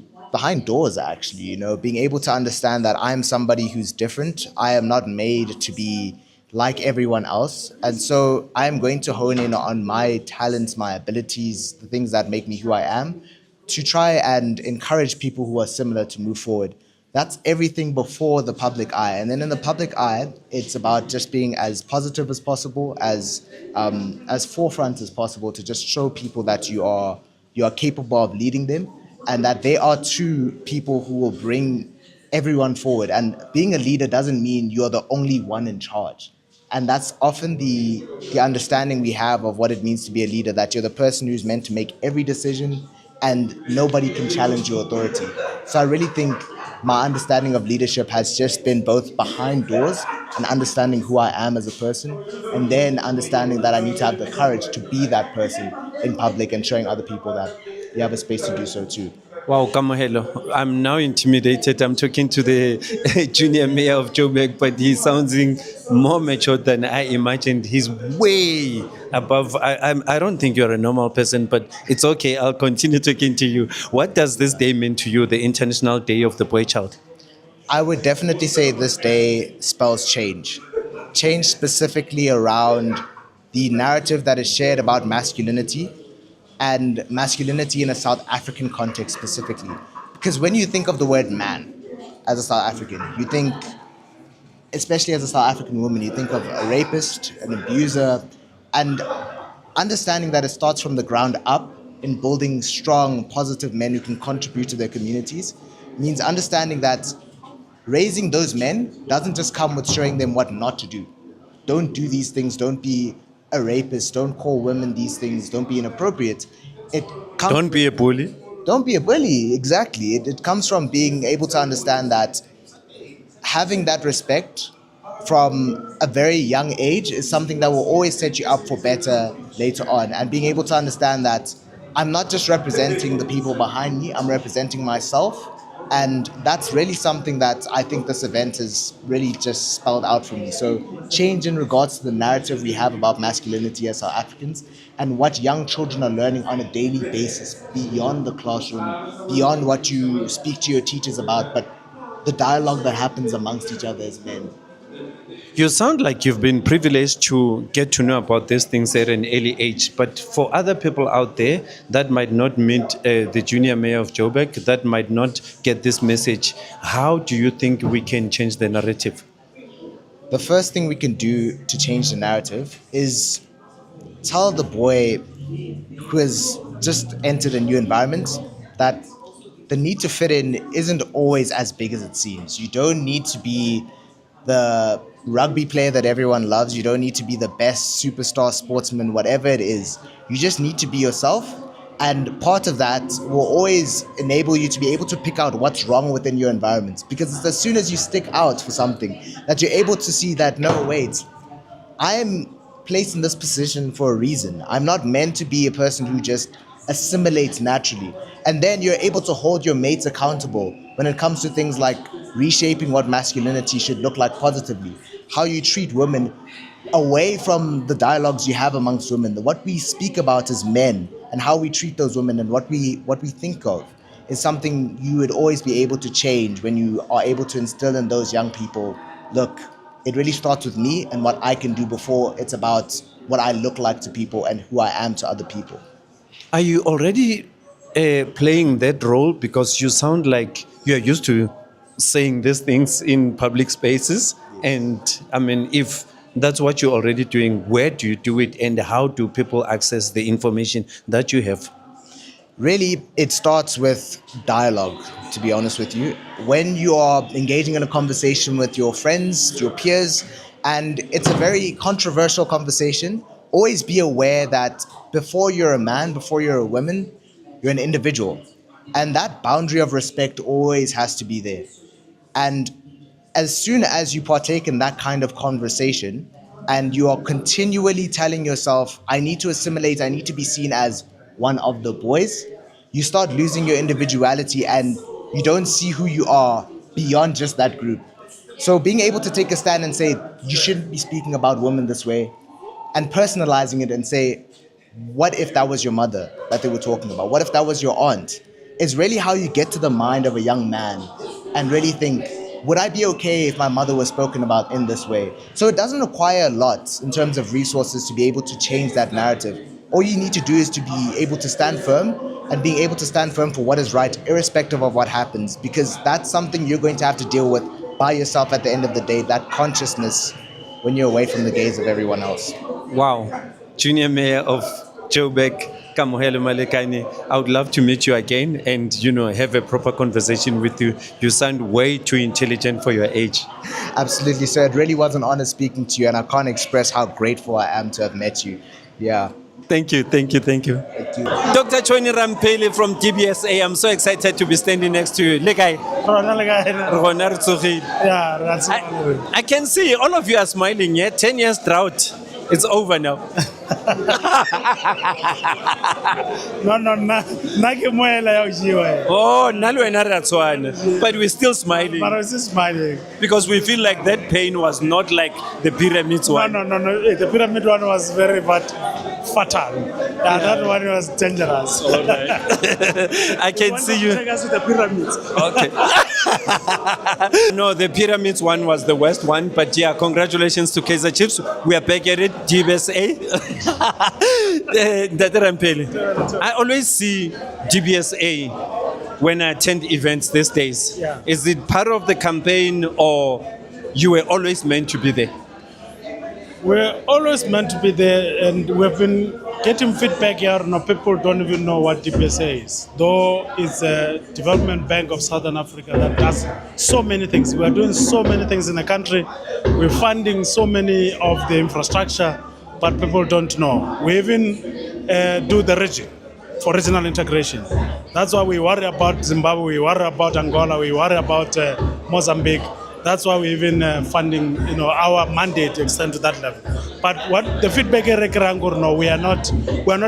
doors, actually. You know, being able to understand that I'm somebody who's different. I am not made to be like everyone else. And so I'm going to hone in on my talents, my abilities, the things that make me who I am, to try and encourage people who are similar to move forward. That's everything before the public eye. And then in the public eye, it's about just being as positive as possible, as forefront as possible, to just show people that you are capable of leading them, and that they are true people who will bring everyone forward. And being a leader doesn't mean you're the only one in charge. And that's often the understanding we have of what it means to be a leader, that you're the person who's meant to make every decision and nobody can challenge your authority. So I really think my understanding of leadership has just been both behind doors and understanding who I am as a person, and then understanding that I need to have the courage to be that person in public and showing other people that you have a space to do so too. Wow, Kamohelo, I'm now intimidated. I'm talking to the junior mayor of Joburg, but he's sounding more mature than I imagined. He's way above. I don't think you're a normal person, but it's okay. I'll continue talking to you. What does this day mean to you, the International Day of the Boy Child? I would definitely say this day spells change. Change specifically around the narrative that is shared about masculinity, and masculinity in a South African context specifically. Because when you think of the word man as a South African, you think, especially as a South African woman, you think of a rapist, an abuser, and understanding that it starts from the ground up in building strong, positive men who can contribute to their communities means understanding that raising those men doesn't just come with showing them what not to do. don't do these things, don't be a rapist, don't call women these things, don't be inappropriate. It comes Don't be a bully. Don't be a bully, exactly. It comes from being able to understand that having that respect from a very young age is something that will always set you up for better later on. And being able to understand that I'm not just representing the people behind me, I'm representing myself. And that's really something that I think this event has really just spelled out for me. So, change in regards to the narrative we have about masculinity as South Africans and what young children are learning on a daily basis beyond the classroom, beyond what you speak to your teachers about, but the dialogue that happens amongst each other as men. You sound like you've been privileged to get to know about these things at an early age. But for other people out there that might not meet the junior mayor of Joburg, that might not get this message, how do you think we can change the narrative? The first thing we can do to change the narrative is tell the boy who has just entered a new environment that the need to fit in isn't always as big as it seems. You don't need to be the rugby player that everyone loves. You don't need to be the best superstar sportsman, whatever it is. You just need to be yourself. And part of that will always enable you to be able to pick out what's wrong within your environment. Because it's as soon as you stick out for something that you're able to see that, no, wait, I am placed in this position for a reason. I'm not meant to be a person who just assimilates naturally. And then you're able to hold your mates accountable when it comes to things like reshaping what masculinity should look like positively, how you treat women away from the dialogues you have amongst women, what we speak about as men and how we treat those women and what we think of is something you would always be able to change when you are able to instill in those young people, look, it really starts with me and what I can do before it's about what I look like to people and who I am to other people. Are you already playing that role? Because you sound like you're used to saying these things in public spaces. And I mean, if that's what you're already doing, where do you do it and how do people access the information that you have? Really, it starts with dialogue, to be honest with you. When you are engaging in a conversation with your friends, your peers, and it's a very controversial conversation, always be aware that before you're a man, before you're a woman, you're an individual. And that boundary of respect always has to be there. And as soon as you partake in that kind of conversation and you are continually telling yourself, I need to assimilate, I need to be seen as one of the boys, you start losing your individuality and you don't see who you are beyond just that group. So being able to take a stand and say, you shouldn't be speaking about women this way, and personalizing it and say, what if that was your mother that they were talking about? What if that was your aunt? Is really how you get to the mind of a young man and really think, would I be okay if my mother was spoken about in this way? So it doesn't require a lot in terms of resources to be able to change that narrative. All you need to do is to be able to stand firm and being able to stand firm for what is right, irrespective of what happens, because that's something you're going to have to deal with by yourself at the end of the day, that consciousness when you're away from the gaze of everyone else. Wow. Junior Mayor of Joburg, Kamohelo Malekane, I would love to meet you again and, have a proper conversation with you. You sound way too intelligent for your age. Absolutely, sir. It really was an honor speaking to you, and I can't express how grateful I am to have met you. Yeah. Thank you. Thank you. Dr. Choni Rampeli from DBSA, I'm so excited to be standing next to you. I can see all of you are smiling, yeah? 10 years drought. It's over now. Oh, but we're still smiling. Because we feel like that pain was not like the pyramids one. No. The pyramid one was very fatal. Yeah, that one was dangerous. All right. I can see you. Take us to the pyramids. Okay. No, the pyramids one was the worst one. But yeah, congratulations to Kaizer Chiefs. We are back at it. GBSA. I always see GBSA when I attend events these days. Yeah. Is it part of the campaign or you were always meant to be there? We're always meant to be there, and we've been getting feedback here, no, people don't even know what DPSA is. Though it's a development bank of Southern Africa that does so many things. We are doing so many things in the country. We're funding so many of the infrastructure, but people don't know. We even do the region for regional integration. That's why we worry about Zimbabwe, we worry about Angola, we worry about Mozambique. That's why we even funding, our mandate to extend to that level. But what the feedback no, we are not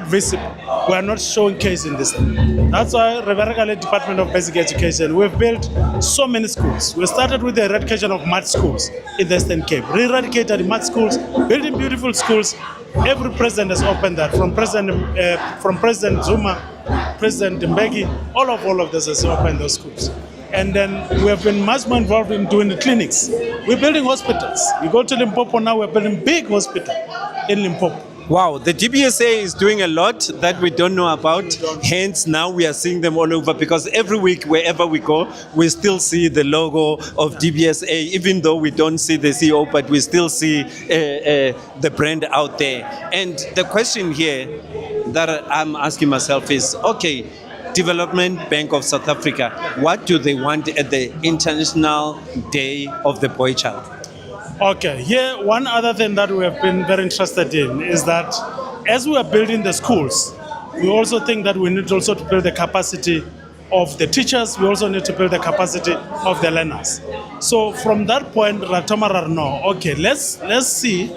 visible. We are not showing case in this. That's why Reverend Department of Basic Education, we've built so many schools. We started with the eradication of mud schools in the Eastern Cape. Re-eradicated the mud schools, building beautiful schools. Every president has opened that, from President Zuma, President Mbeki, all of this has opened those schools. And then we have been much more involved in doing the clinics. We're building hospitals. You go to Limpopo now, we're building big hospital in Limpopo. Wow, the DBSA is doing a lot that we don't know about. Hence, now we are seeing them all over, because every week, wherever we go, we still see the logo of DBSA, even though we don't see the CEO, but we still see the brand out there. And the question here that I'm asking myself is, okay, Development Bank of South Africa, what do they want at the International Day of the Boy Child? Okay, here one other thing that we have been very interested in is that as we are building the schools, we also think that we need also to build the capacity of the teachers. We also need to build the capacity of the learners. So from that point, Ratomara, no, okay, let's see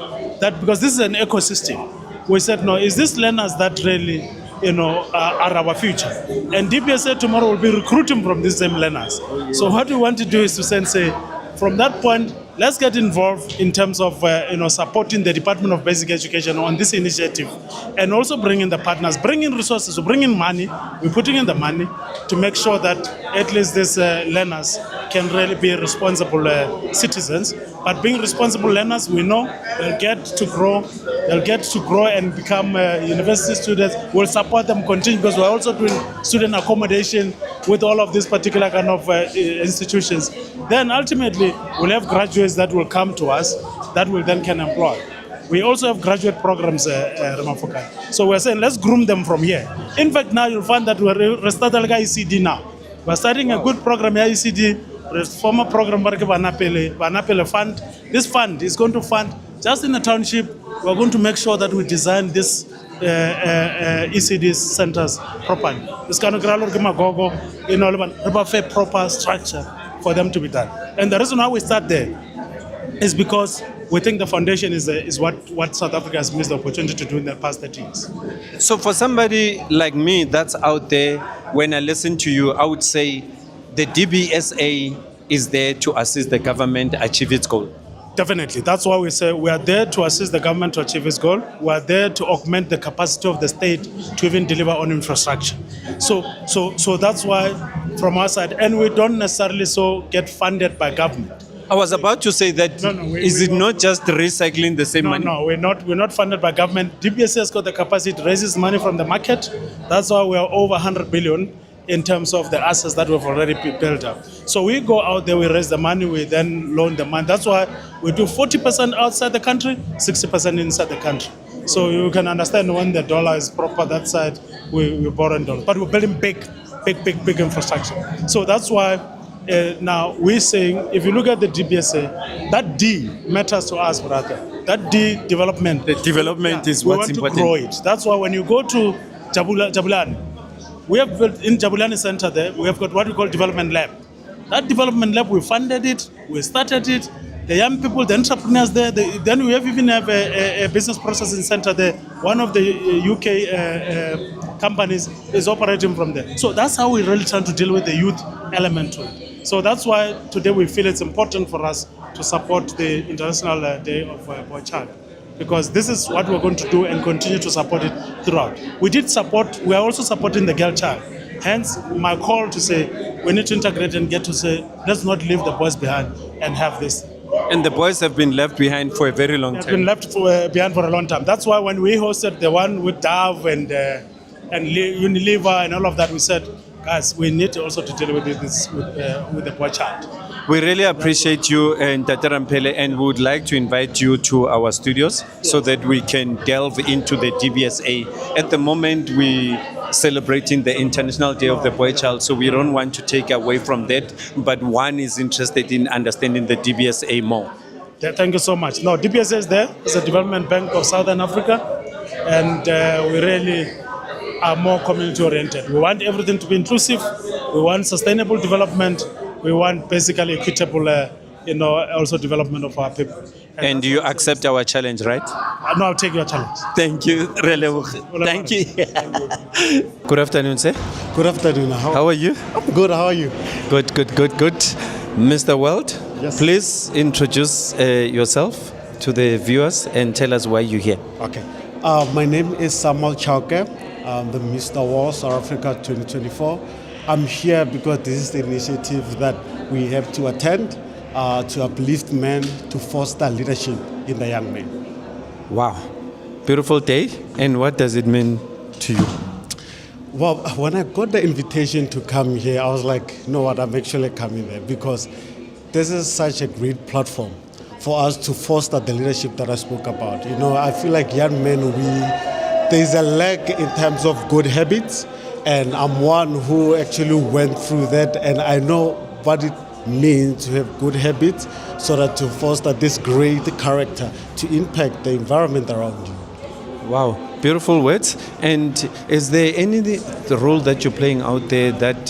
that, because this is an ecosystem. We said, no, is this learners that really are our future? And DPSA tomorrow will be recruiting from these same learners. So what we want to do is to say, from that point, let's get involved in terms of supporting the Department of Basic Education on this initiative, and also bring in the partners, bring in resources, bring in money. We're putting in the money to make sure that at least these learners can really be responsible citizens. But being responsible learners, we know they'll get to grow. They'll get to grow and become university students. We'll support them continue, because we're also doing student accommodation with all of these particular kind of institutions. Then ultimately, we'll have graduates that will come to us that will then can employ. We also have graduate programs, Ramafoka. So we're saying, let's groom them from here. In fact, now you'll find that we're starting like ECD now. We're starting a good program here, ECD, former program, Banapele Fund. This fund is going to fund just in the township. We're going to make sure that we design this ECD centers properly. This kind of fair proper structure for them to be done. And the reason why we start there is because we think the foundation is what South Africa has missed the opportunity to do in the past 30 years. So for somebody like me that's out there, when I listen to you, I would say the DBSA is there to assist the government achieve its goal. Definitely. That's why we say we are there to assist the government to achieve its goal. We are there to augment the capacity of the state to even deliver on infrastructure. So that's why from our side, and we don't necessarily get funded by government. I was about to say that, is it not just recycling the same money? No, we're not funded by government. DBSA has got the capacity to raise money from the market. That's why we are over 100 billion in terms of the assets that we've already built up. So we go out there, we raise the money, we then loan the money. That's why we do 40% outside the country, 60% inside the country. So you can understand when the dollar is proper that side, we borrow in dollars. But we're building big infrastructure. So that's why now we're saying, if you look at the DBSA, that D matters to us, brother. That D, development. The development is what's important. We want to grow it. That's why when you go to Jabulani, we have built in Jabulani Center there, we have got what we call development lab. That development lab, we funded it, we started it. The young people, the entrepreneurs there, then we even have a business processing center there. One of the UK companies is operating from there. So that's how we really try to deal with the youth element to it. So that's why today we feel it's important for us to support the International Day of Boy Child, because this is what we're going to do and continue to support it throughout. We are also supporting the girl child. Hence, my call to say we need to integrate and get to say, let's not leave the boys behind and have this. And the boys have been left behind for a very long time. They've been left behind for a long time. That's why when we hosted the one with Dove and Unilever and all of that, we said, guys, we need also to deal with this with the boy child. We really appreciate you and Tatarampele, and we would like to invite you to our studios so that we can delve into the DBSA. At the moment, we celebrating the International Day of the Boy Child, so we don't want to take away from that, but one is interested in understanding the DBSA more. Yeah, thank you so much. No, DBSA is there. It's a development bank of Southern Africa, and we really are more community oriented. We want everything to be inclusive. We want sustainable development. We want basically equitable, also development of our people. And you accept our challenge, right? No, I'll take your challenge. Thank you. Thank you. Good afternoon, sir. Good afternoon. How are you? I'm good. How are you? Good. Mr. Weld, Yes. please introduce yourself to the viewers and tell us why you're here. Okay. My name is Samuel Chauke. I'm the Mr. World South Africa 2024. I'm here because this is the initiative that we have to attend to uplift men, to foster leadership in the young men. Wow. Beautiful day. And what does it mean to you? Well, when I got the invitation to come here, I was like, you know what, I'm actually coming there because this is such a great platform for us to foster the leadership that I spoke about. You know, I feel like young men, there's a lack in terms of good habits, and I'm one who actually went through that, and I know what it means to have good habits so that to foster this great character to impact the environment around you. Wow, beautiful words. And is there any the role that you're playing out there that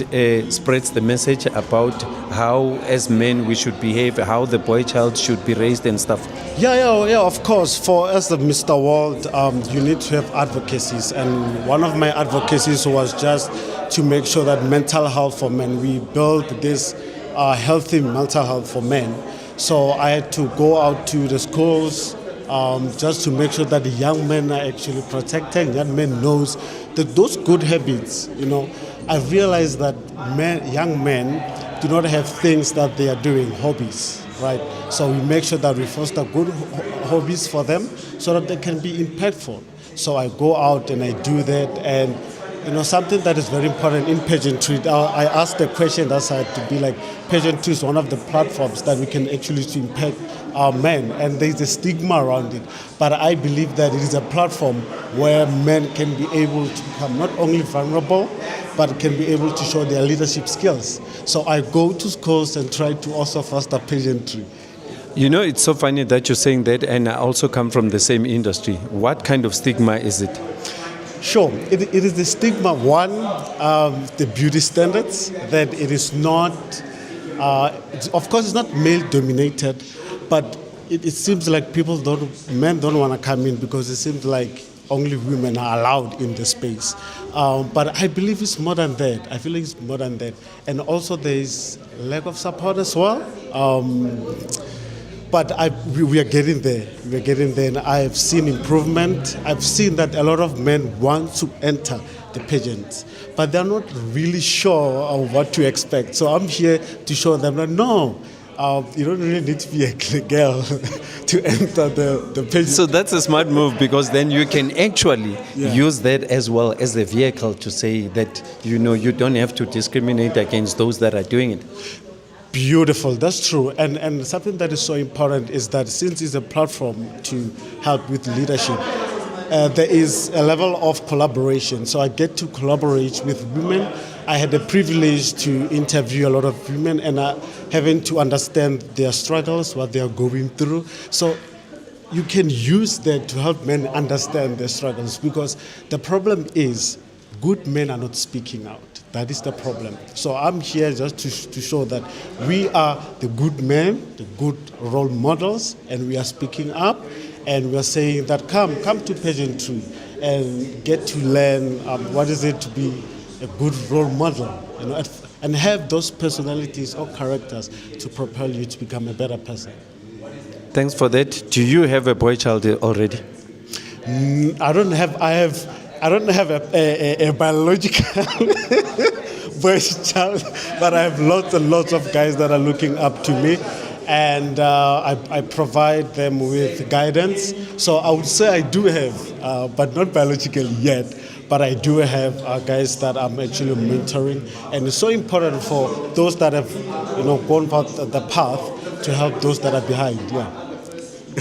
spreads the message about how, as men, we should behave, how the boy child should be raised and stuff? Yeah, of course. For us, Mr. World, you need to have advocacies. And one of my advocacies was just to make sure that mental health for men, we build this healthy mental health for men. So I had to go out to the schools, just to make sure that the young men are actually protected. Young men knows that those good habits, I realized that young men do not have things that they are doing, hobbies, right? So we make sure that we foster good hobbies for them so that they can be impactful. So I go out and I do that, and something that is very important in pageantry, I asked the question that side to be like, pageantry is one of the platforms that we can actually impact our men, and there's a stigma around it. But I believe that it is a platform where men can be able to become not only vulnerable, but can be able to show their leadership skills. So I go to schools and try to also foster pageantry. It's so funny that you're saying that, and I also come from the same industry. What kind of stigma is it? Sure, it is the stigma, one, the beauty standards, that it is not, of course it's not male dominated, but it seems like men don't want to come in because it seems like only women are allowed in the space. But I believe it's more than that. I feel like it's more than that. And also there is lack of support as well. But we are getting there. We are getting there, and I have seen improvement. I've seen that a lot of men want to enter the pageants, but they're not really sure of what to expect. So I'm here to show them that no, you don't really need to be a girl to enter the pageant. So that's a smart move, because then you can actually use that as well as a vehicle to say that you don't have to discriminate against those that are doing it. Beautiful, that's true. And something that is so important is that since it's a platform to help with leadership, there is a level of collaboration. So I get to collaborate with women. I had the privilege to interview a lot of women and having to understand their struggles, what they are going through. So you can use that to help men understand their struggles, because the problem is good men are not speaking out. That is the problem. So I'm here just to show that we are the good men, the good role models, and we are speaking up, and we are saying that come to pageantry and get to learn what is it to be a good role model, and have those personalities or characters to propel you to become a better person. Thanks for that. Do you have a boy child already? I don't have a biological boy child, but I have lots and lots of guys that are looking up to me, and I provide them with guidance. So I would say I do have, but not biologically yet. but I do have guys that I'm actually mentoring, and it's so important for those that have, gone the path to help those that are behind. Yeah.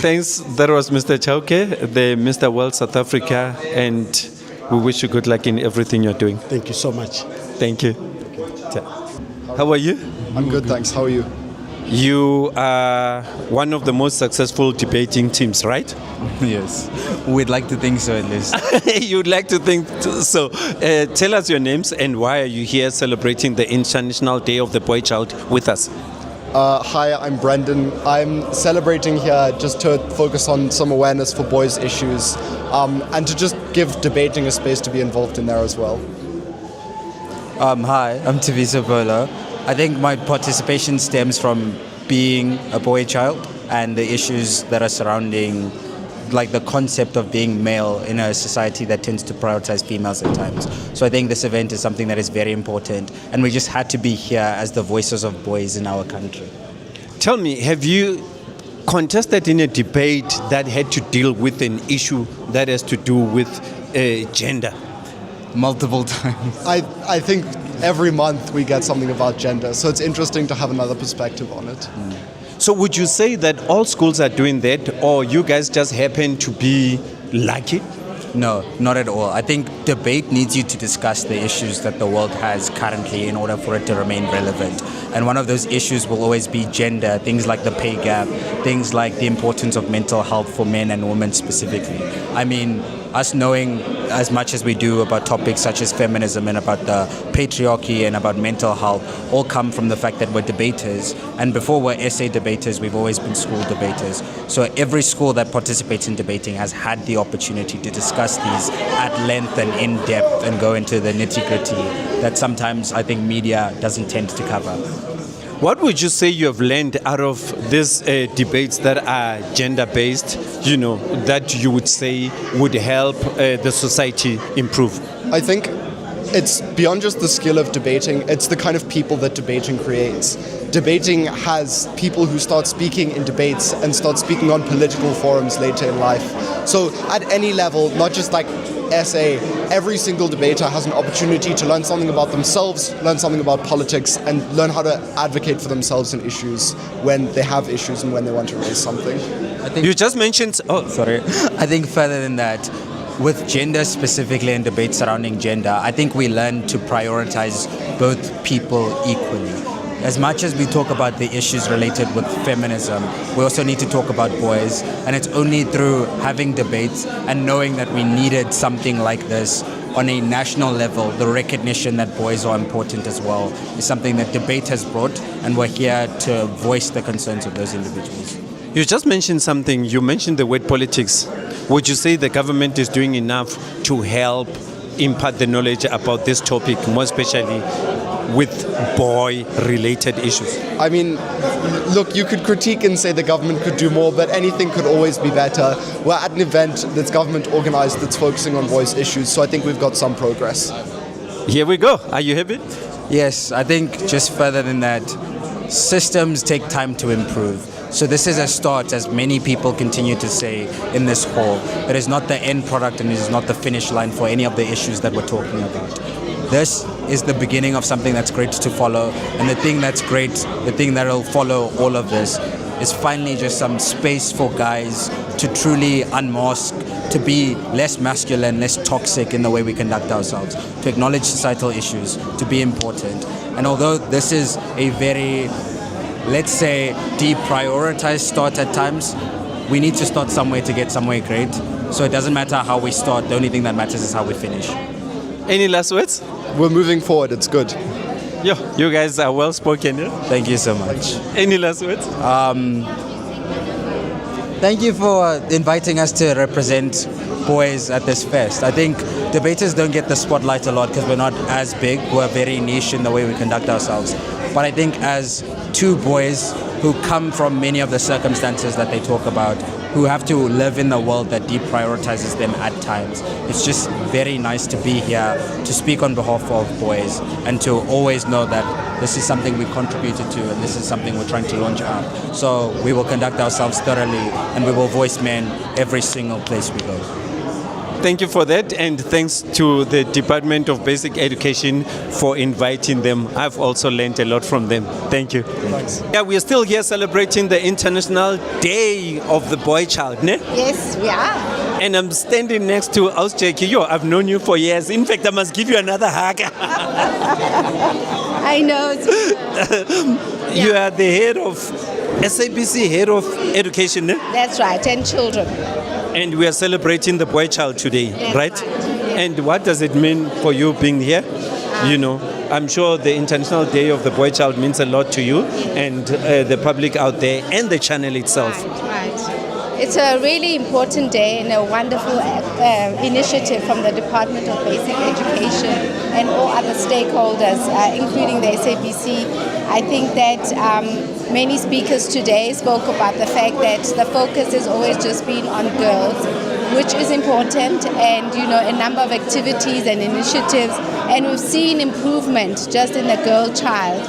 Thanks. That was Mr. Chauke, the Mr. World South Africa, and we wish you good luck in everything you're doing. Thank you so much. Thank you. How are you? I'm good, thanks. How are you? You are one of the most successful debating teams, right? Yes. We'd like to think so, at least. You'd like to think so. Tell us your names and why are you here celebrating the International Day of the Boy Child with us? Hi, I'm Brendan. I'm celebrating here just to focus on some awareness for boys' issues and to just give debating a space to be involved in there as well. Hi, I'm Taviso Bola. I think my participation stems from being a boy child and the issues that are surrounding like the concept of being male in a society that tends to prioritize females at times. So I think this event is something that is very important and we just had to be here as the voices of boys in our country. Tell me, have you contested in a debate that had to deal with an issue that has to do with gender? Multiple times. I think every month we get something about gender, so it's interesting to have another perspective on it. So would you say that all schools are doing that, or you guys just happen to be lucky? No, not at all. I think debate needs you to discuss the issues that the world has currently in order for it to remain relevant. And one of those issues will always be gender, things like the pay gap, things like the importance of mental health for men and women specifically. I mean, us knowing as much as we do about topics such as feminism and about the patriarchy and about mental health all come from the fact that we're debaters. And before we're essay debaters, we've always been school debaters. So every school that participates in debating has had the opportunity to discuss these at length and in depth and go into the nitty-gritty that sometimes I think media doesn't tend to cover. What would you say you have learned out of these debates that are gender-based, that you would say would help the society improve? I think it's beyond just the skill of debating, it's the kind of people that debating creates. Debating has people who start speaking in debates and start speaking on political forums later in life. So at any level, not just like essay, every single debater has an opportunity to learn something about themselves, learn something about politics, and learn how to advocate for themselves in issues when they have issues and when they want to raise something. I think you just mentioned... Oh, sorry. I think further than that, with gender specifically and debates surrounding gender, I think we learn to prioritize both people equally. As much as we talk about the issues related with feminism, we also need to talk about boys. And it's only through having debates and knowing that we needed something like this on a national level, the recognition that boys are important as well is something that debate has brought, and we're here to voice the concerns of those individuals. You just mentioned something. You mentioned the word politics. Would you say the government is doing enough to help impart the knowledge about this topic, more especially with boy-related issues? I mean, look, you could critique and say the government could do more, but anything could always be better. We're at an event that's government organized that's focusing on boys' issues, so I think we've got some progress. Here we go. Are you happy? Yes, I think just further than that, systems take time to improve. So this is a start, as many people continue to say in this hall. It is not the end product and it is not the finish line for any of the issues that we're talking about. This is the beginning of something that's great to follow, and the thing that's great, the thing that will follow all of this is finally just some space for guys to truly unmask, to be less masculine, less toxic in the way we conduct ourselves, to acknowledge societal issues, to be important. And although this is a very, let's say, deprioritized start at times, we need to start somewhere to get somewhere great. So it doesn't matter how we start, the only thing that matters is how we finish. Any last words? We're moving forward, it's good. Yo, you guys are well spoken, yeah? Thank you so much. Any last words? Thank you for inviting us to represent boys at this fest. I think debaters don't get the spotlight a lot because we're not as big. We're very niche in the way we conduct ourselves. But I think as two boys who come from many of the circumstances that they talk about, who have to live in the world that deprioritizes them at times, it's just very nice to be here to speak on behalf of boys and to always know that this is something we contributed to and this is something we're trying to launch out. So we will conduct ourselves thoroughly and we will voice men every single place we go. Thank you for that, and thanks to the Department of Basic Education for inviting them. I've also learned a lot from them. Thank you. Thanks. Yeah, we are still here celebrating the International Day of the Boy Child, ne? Yes, we are. And I'm standing next to Ausjeki. Yo, I've known you for years. In fact, I must give you another hug. I know. You are the head of SABC, head of education, ne? That's right, and children. And we are celebrating the boy child today, That's right? right. And what does it mean for you being here? You know, I'm sure the International Day of the Boy Child means a lot to you and the public out there and the channel itself. Right. It's a really important day and a wonderful initiative from the Department of Basic Education and all other stakeholders, including the SABC. I think that many speakers today spoke about the fact that the focus has always just been on girls, which is important, and a number of activities and initiatives, and we've seen improvement just in the girl child.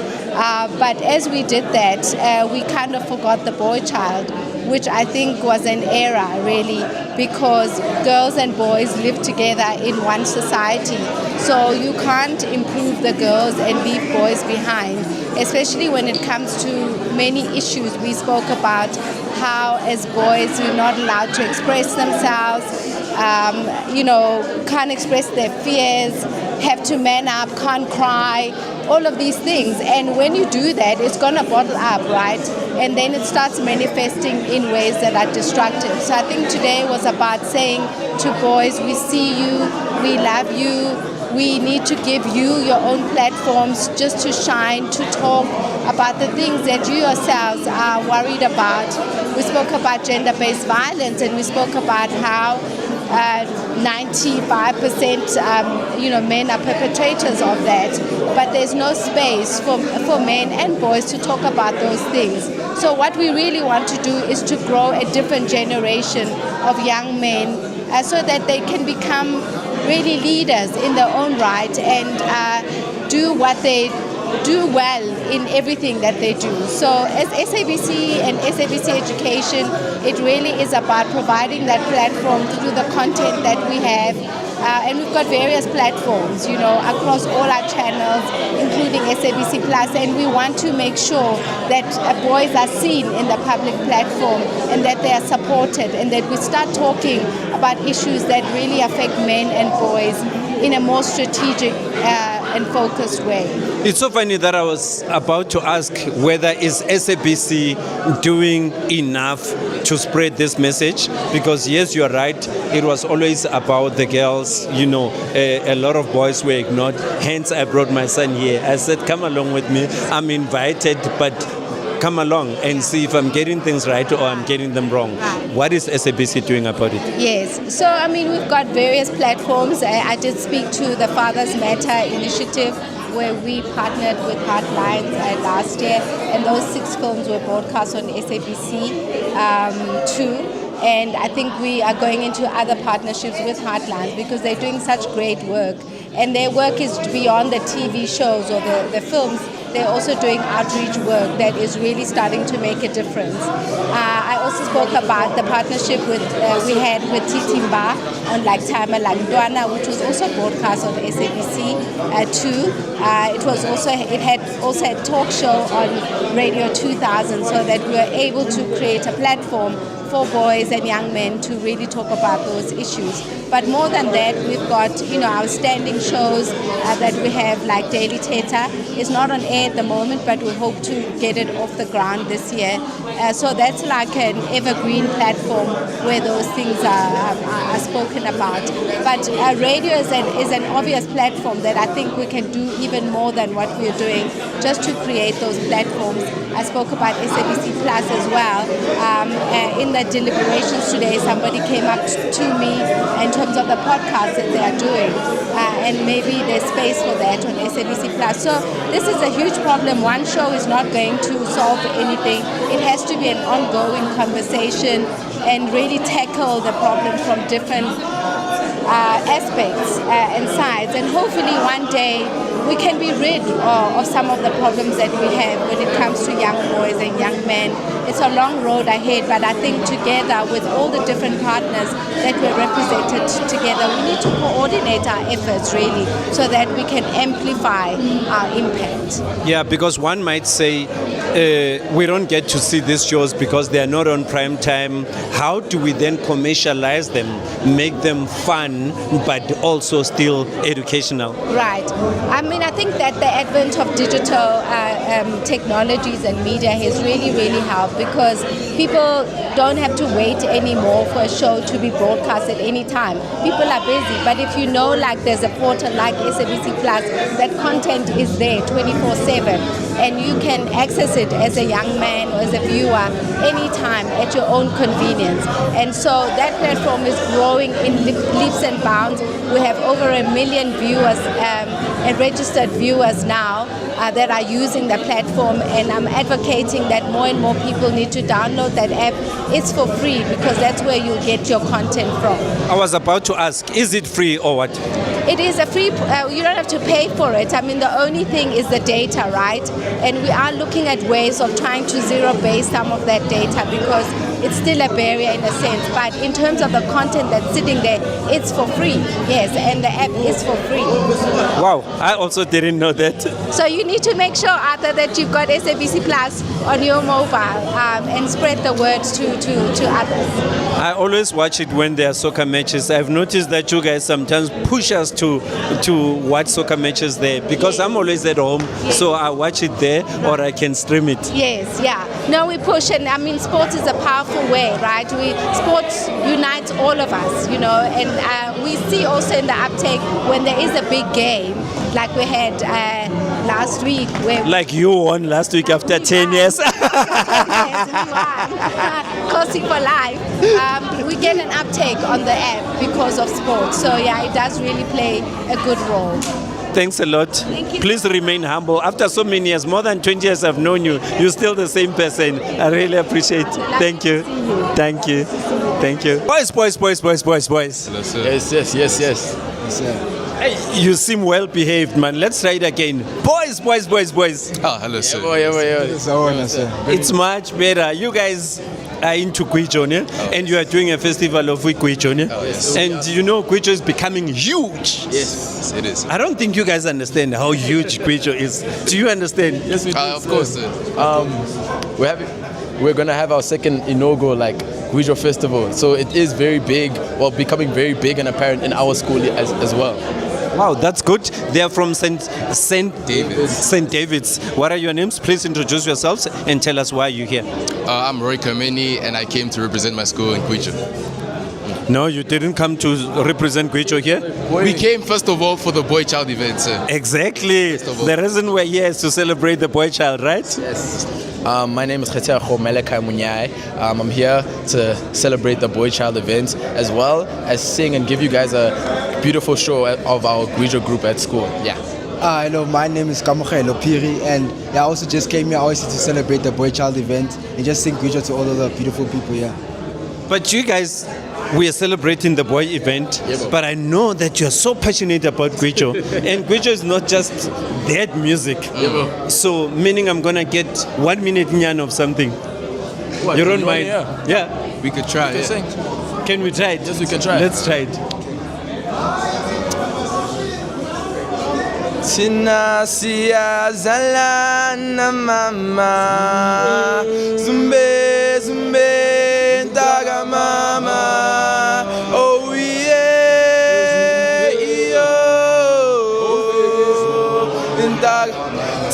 But as we did that, we kind of forgot the boy child, which I think was an error, really, because girls and boys live together in one society. So you can't improve the girls and leave boys behind, especially when it comes to many issues. We spoke about how as boys we're not allowed to express themselves, can't express their fears, have to man up, can't cry, all of these things. And when you do that, it's going to bottle up, right? And then it starts manifesting in ways that are destructive. So I think today was about saying to boys, we see you, we love you, we need to give you your own platforms just to shine, to talk about the things that you yourselves are worried about. We spoke about gender-based violence, and we spoke about how 95% men are perpetrators of that, but there's no space for men and boys to talk about those things. So what we really want to do is to grow a different generation of young men so that they can become really leaders in their own right and do what they do well in everything that they do. So as SABC and SABC Education, it really is about providing that platform through the content that we have. And we've got various platforms, across all our channels, including SABC Plus, and we want to make sure that boys are seen in the public platform and that they are supported and that we start talking about issues that really affect men and boys in a more strategic and focused way. It's so funny that I was about to ask whether is SABC doing enough to spread this message, because yes, you're right, it was always about the girls, a lot of boys were ignored, hence I brought my son here. I said, come along with me, I'm invited, but come along and see if I'm getting things right or I'm getting them wrong. What is SABC doing about it? Yes, so we've got various platforms. I did speak to the Fathers Matter initiative, where we partnered with Heartlines last year, and those 6 films were broadcast on SABC 2. And I think we are going into other partnerships with Heartlines because they're doing such great work. And their work is beyond the TV shows or the films. They're also doing outreach work that is really starting to make a difference. I also spoke about the partnership we had with Titimba on like Time Langdwana, which was also broadcast on SABC 2. It had also a talk show on Radio 2000, so that we were able to create a platform for boys and young men to really talk about those issues. But more than that, we've got our standing shows that we have, like Daily Theta. It's not on air at the moment, but we hope to get it off the ground this year. So that's like an evergreen platform where those things are spoken about. But radio is an obvious platform that I think we can do even more than what we're doing, just to create those platforms. I spoke about SABC Plus as well. In the deliberations today, somebody came up to me in terms of the podcast that they are doing, and maybe there's space for that on SABC Plus. So this is a huge problem. One show is not going to solve anything. It has to be an ongoing conversation and really tackle the problem from different aspects and sides. And hopefully one day we can be rid of some of the problems that we have when it comes to young boys and young men. It's a long road ahead, but I think together with all the different partners that we're represented together, we need to coordinate our efforts really so that we can amplify our impact. Yeah, because one might say we don't get to see these shows because they are not on prime time. How do we then commercialize them, make them fun, but also still educational? Right. I mean, I think that the advent of digital technologies and media has really, really helped because people don't have to wait anymore for a show to be broadcast at any time. People are busy, but if you know, like there's a portal like SABC Plus, that content is there 24/7, and you can access it as a young man or as a viewer anytime at your own convenience. And so that platform is growing in leaps and bounds. We have over 1 million viewers and registered viewers now that are using the platform, and I'm advocating that more and more people need to download that app. It's for free because that's where you'll get your content from. I was about to ask, is it free or what? It is a free, you don't have to pay for it. I mean, the only thing is the data, right? And we are looking at ways of trying to zero base some of that data because it's still a barrier in a sense. But in terms of the content that's sitting there, it's for free, yes, and the app is for free. Wow, I also didn't know that. So you need to make sure, Arthur, that you've got SABC Plus on your mobile and spread the word to others. I always watch it when there are soccer matches. I've noticed that you guys sometimes push us to watch soccer matches there because I'm always at home, so I watch it there or I can stream it. Yes, yeah. No, we push, and I mean, sports is a powerful way, right? Sports unites all of us, you know, and we see also in the uptake when there is a big game, like we had last week. Like you won last week after 10 years. Coaching for life. We get an uptake on the app because of sports. So yeah, it does really play a good role. Thanks a lot. Thank you. Please remain humble. After so many years, more than 20 years I've known you, you're still the same person. I really appreciate it. Thank you. Thank you. Thank you. Boys. Hello, sir. Yes. Hey, you seem well behaved, man. Let's try it again. Boys. Ah, hello, sir. It's much better. You guys are into Kwicho, yeah? And you are doing a festival of Kwicho, yeah? Yes. And you know Kwicho is becoming huge. Yes, it is. I don't think you guys understand how huge Kwicho is. Do you understand? Yes, we do. Of course, sir. We're gonna have our second inaugural Kwicho festival, so it is very big, well, becoming very big and apparent in our school as well. Wow, that's good. They are from St. David's. St. David's. What are your names? Please introduce yourselves and tell us why you're here. I'm Roy Kameni, and I came to represent my school in Kwicho. No, you didn't come to represent Kwicho here? We came first of all for the boy child event, sir. Exactly. The reason we're here is to celebrate the boy child, right? Yes. My name is Khetiago Melekai Munyai. I'm here to celebrate the boy child event as well as sing and give you guys a beautiful show of our Kwicho group at school. Yeah. Hello, my name is Kamogelo Piri, and I also just came here obviously to celebrate the boy child event and just sing Kwicho to all of the beautiful people here. But you guys, we are celebrating the boy event, but I know that you're so passionate about Kwicho. And Kwicho is not just that music. So, meaning I'm going to get 1 minute nyan of something. What, you don't mind? Yeah. We could try it. Sing. Can we try it? Yes, we can try it. Let's try it. Tina siyazalana mama Zumbe daga mama Oh yeah yo daga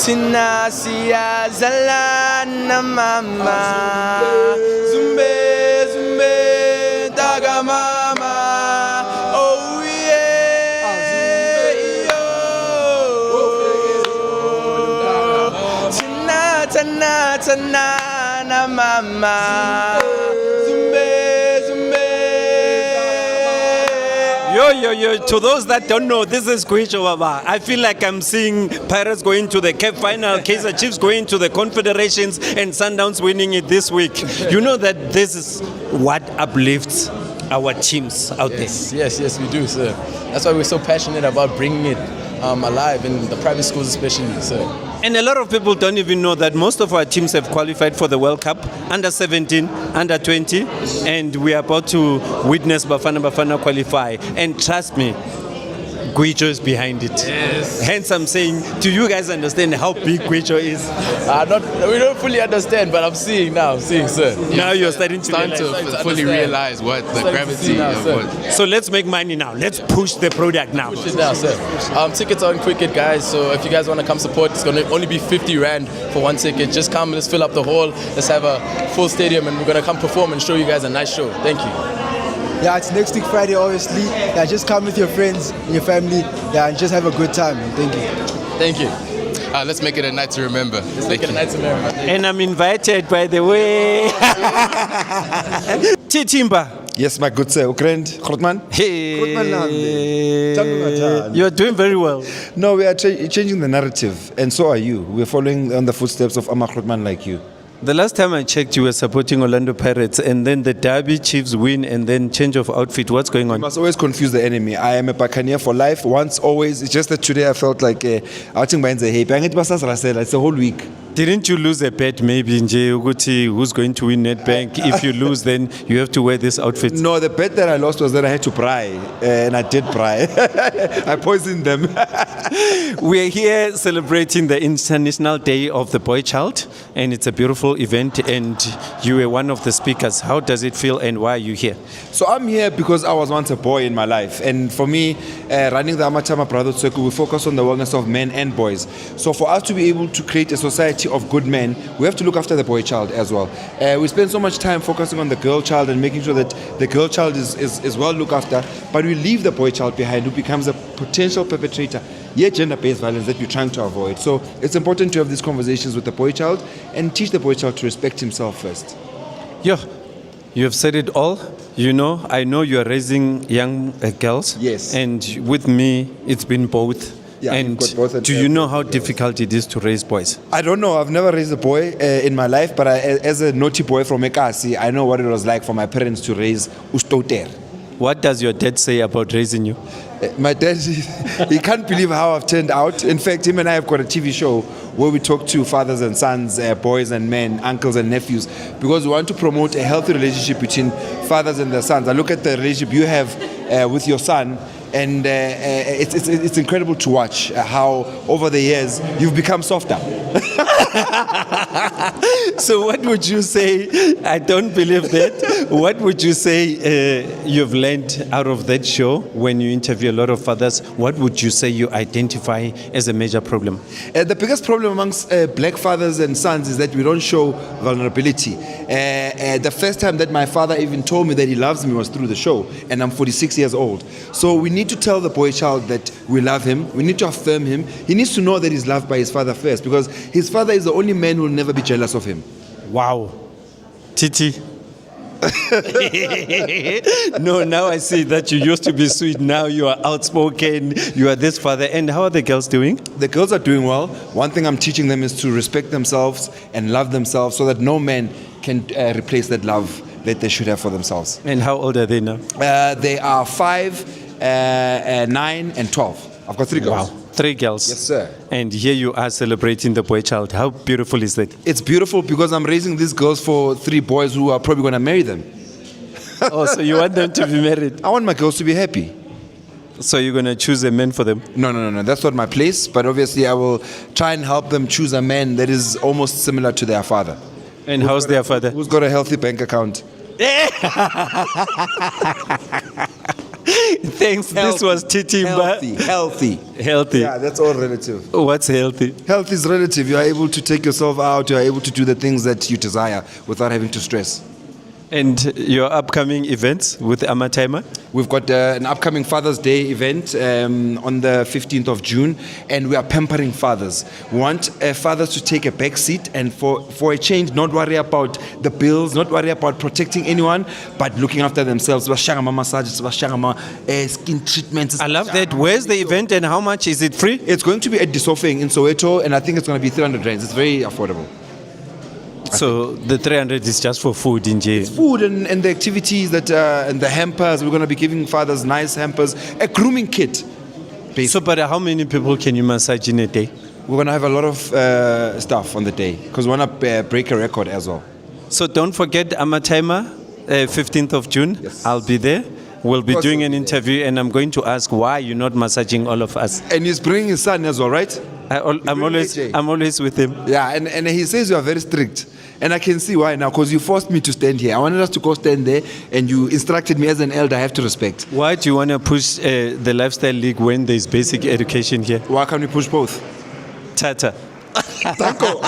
Tina siyazalana mama Zumbe daga mama Oh Tanana mama Zumbe Yo, to those that don't know, this is Kwicho Baba. I feel like I'm seeing Pirates going to the Cup final, Kaizer Chiefs going to the Confederations, and Sundowns winning it this week. You know that this is what uplifts our teams out there. Yes, we do, sir. That's why we're so passionate about bringing it alive in the private schools especially. So. And a lot of people don't even know that most of our teams have qualified for the World Cup, under 17, under 20, and we are about to witness Bafana qualify. And trust me, Guicho is behind it. Yes. Hence I'm saying, do you guys understand how big Guicho is? We don't fully understand, but I'm seeing, sir. Now you're starting to fully realize what the gravity of what. So let's make money now. Let's push the product now. Push it now, sir. Tickets are on Quicket, guys. So if you guys want to come support, it's going to only be 50 Rand for one ticket. Just come, let's fill up the hall. Let's have a full stadium, and we're going to come perform and show you guys a nice show. Thank you. Yeah, it's next week Friday, obviously. Yeah, just come with your friends and your family. Yeah, and just have a good time. Thank you. Thank you. Let's make it a night to remember. Let's make it a night to remember. And I'm invited, by the way. Titimba. Yes, my good sir. Ukraine, Grootman. Hey. You're doing very well. No, we are changing the narrative, and so are you. We're following on the footsteps of Ama Grootman like you. The last time I checked, you were supporting Orlando Pirates, and then the Derby Chiefs win, and then change of outfit. What's going on? You must always confuse the enemy. I am a Buccaneer for life. Once, always. It's just that today I felt like outing by the hey. It's a whole week. Didn't you lose a bet maybe in Uguti who's going to win Nedbank? If you lose, then you have to wear this outfit. No, the bet that I lost was that I had to pry, and I did pry. I poisoned them. We're here celebrating the International Day of the Boy Child, and it's a beautiful event, and you were one of the speakers. How does it feel, and why are you here? So I'm here because I was once a boy in my life, and for me, running the Amatama Brotherhood Circle, we focus on the wellness of men and boys. So for us to be able to create a society of good men, we have to look after the boy child as well. We spend so much time focusing on the girl child and making sure that the girl child is well looked after, but we leave the boy child behind, who becomes a potential perpetrator, yet gender-based violence that we're trying to avoid. So it's important to have these conversations with the boy child and teach the boy child to respect himself first. Yeah, you have said it all. You know, I know you are raising young girls. Yes. And with me, it's been both. Yeah, and do you know how difficult it is to raise boys? I don't know. I've never raised a boy in my life, but as a naughty boy from Ekasi, I know what it was like for my parents to raise Ustoter. What does your dad say about raising you? My dad, he can't believe how I've turned out. In fact, him and I have got a TV show where we talk to fathers and sons, boys and men, uncles and nephews, because we want to promote a healthy relationship between fathers and their sons. I look at the relationship you have with your son, and it's incredible to watch how over the years you've become softer. So what would you say? I don't believe that. What would you say you've learned out of that show when you interview a lot of fathers? What would you say you identify as a major problem? The biggest problem amongst black fathers and sons is that we don't show vulnerability. The first time that my father even told me that he loves me was through the show, and I'm 46 years old. So we need to tell the boy child that we love him. We need to affirm him. He needs to know that he's loved by his father first, because his father is the only man who will never be jealous of him. Wow. Titi. No, now I see that you used to be sweet. Now you are outspoken. You are this father. And how are the girls doing? The girls are doing well. One thing I'm teaching them is to respect themselves and love themselves, so that no man can replace that love that they should have for themselves. And how old are they now? They are 5, 9, and 12. I've got 3 girls. Wow. 3 girls. Yes, sir. And here you are celebrating the boy child. How beautiful is that? It's beautiful because I'm raising these girls for 3 boys who are probably going to marry them. Oh, so you want them to be married? I want my girls to be happy. So you're going to choose a man for them? No. That's not my place. But obviously I will try and help them choose a man that is almost similar to their father. And how's their father? Who's got a healthy bank account. Thanks. Healthy, this was Titimba. Healthy. Yeah, that's all relative. What's healthy? Health is relative. You are able to take yourself out. You are able to do the things that you desire without having to stress. And your upcoming events with Amatema? We've got an upcoming Father's Day event on the 15th of June, and we are pampering fathers. We want fathers to take a back seat and for a change, not worry about the bills, not worry about protecting anyone, but looking after themselves. Massages, skin treatments. I love that. Where's the event and how much? Is it free? It's going to be at Disofeng in Soweto, and I think it's going to be 300 rands. It's very affordable. So the 300 is just for food in jail? Food and the activities that and the hampers. We're going to be giving fathers nice hampers, a grooming kit. So, but how many people can you massage in a day? We're going to have a lot of stuff on the day because we want to break a record as well. So don't forget Amatema, 15th of June. Yes. I'll be there. We'll be doing an interview, and I'm going to ask why you're not massaging all of us. And he's bringing his son as well, right? I'm always with him. Yeah, and he says you are very strict. And I can see why now, because you forced me to stand here. I wanted us to go stand there, and you instructed me as an elder, I have to respect. Why do you want to push the Lifestyle League when there's basic education here? Why can't we push both? Tata. Danko.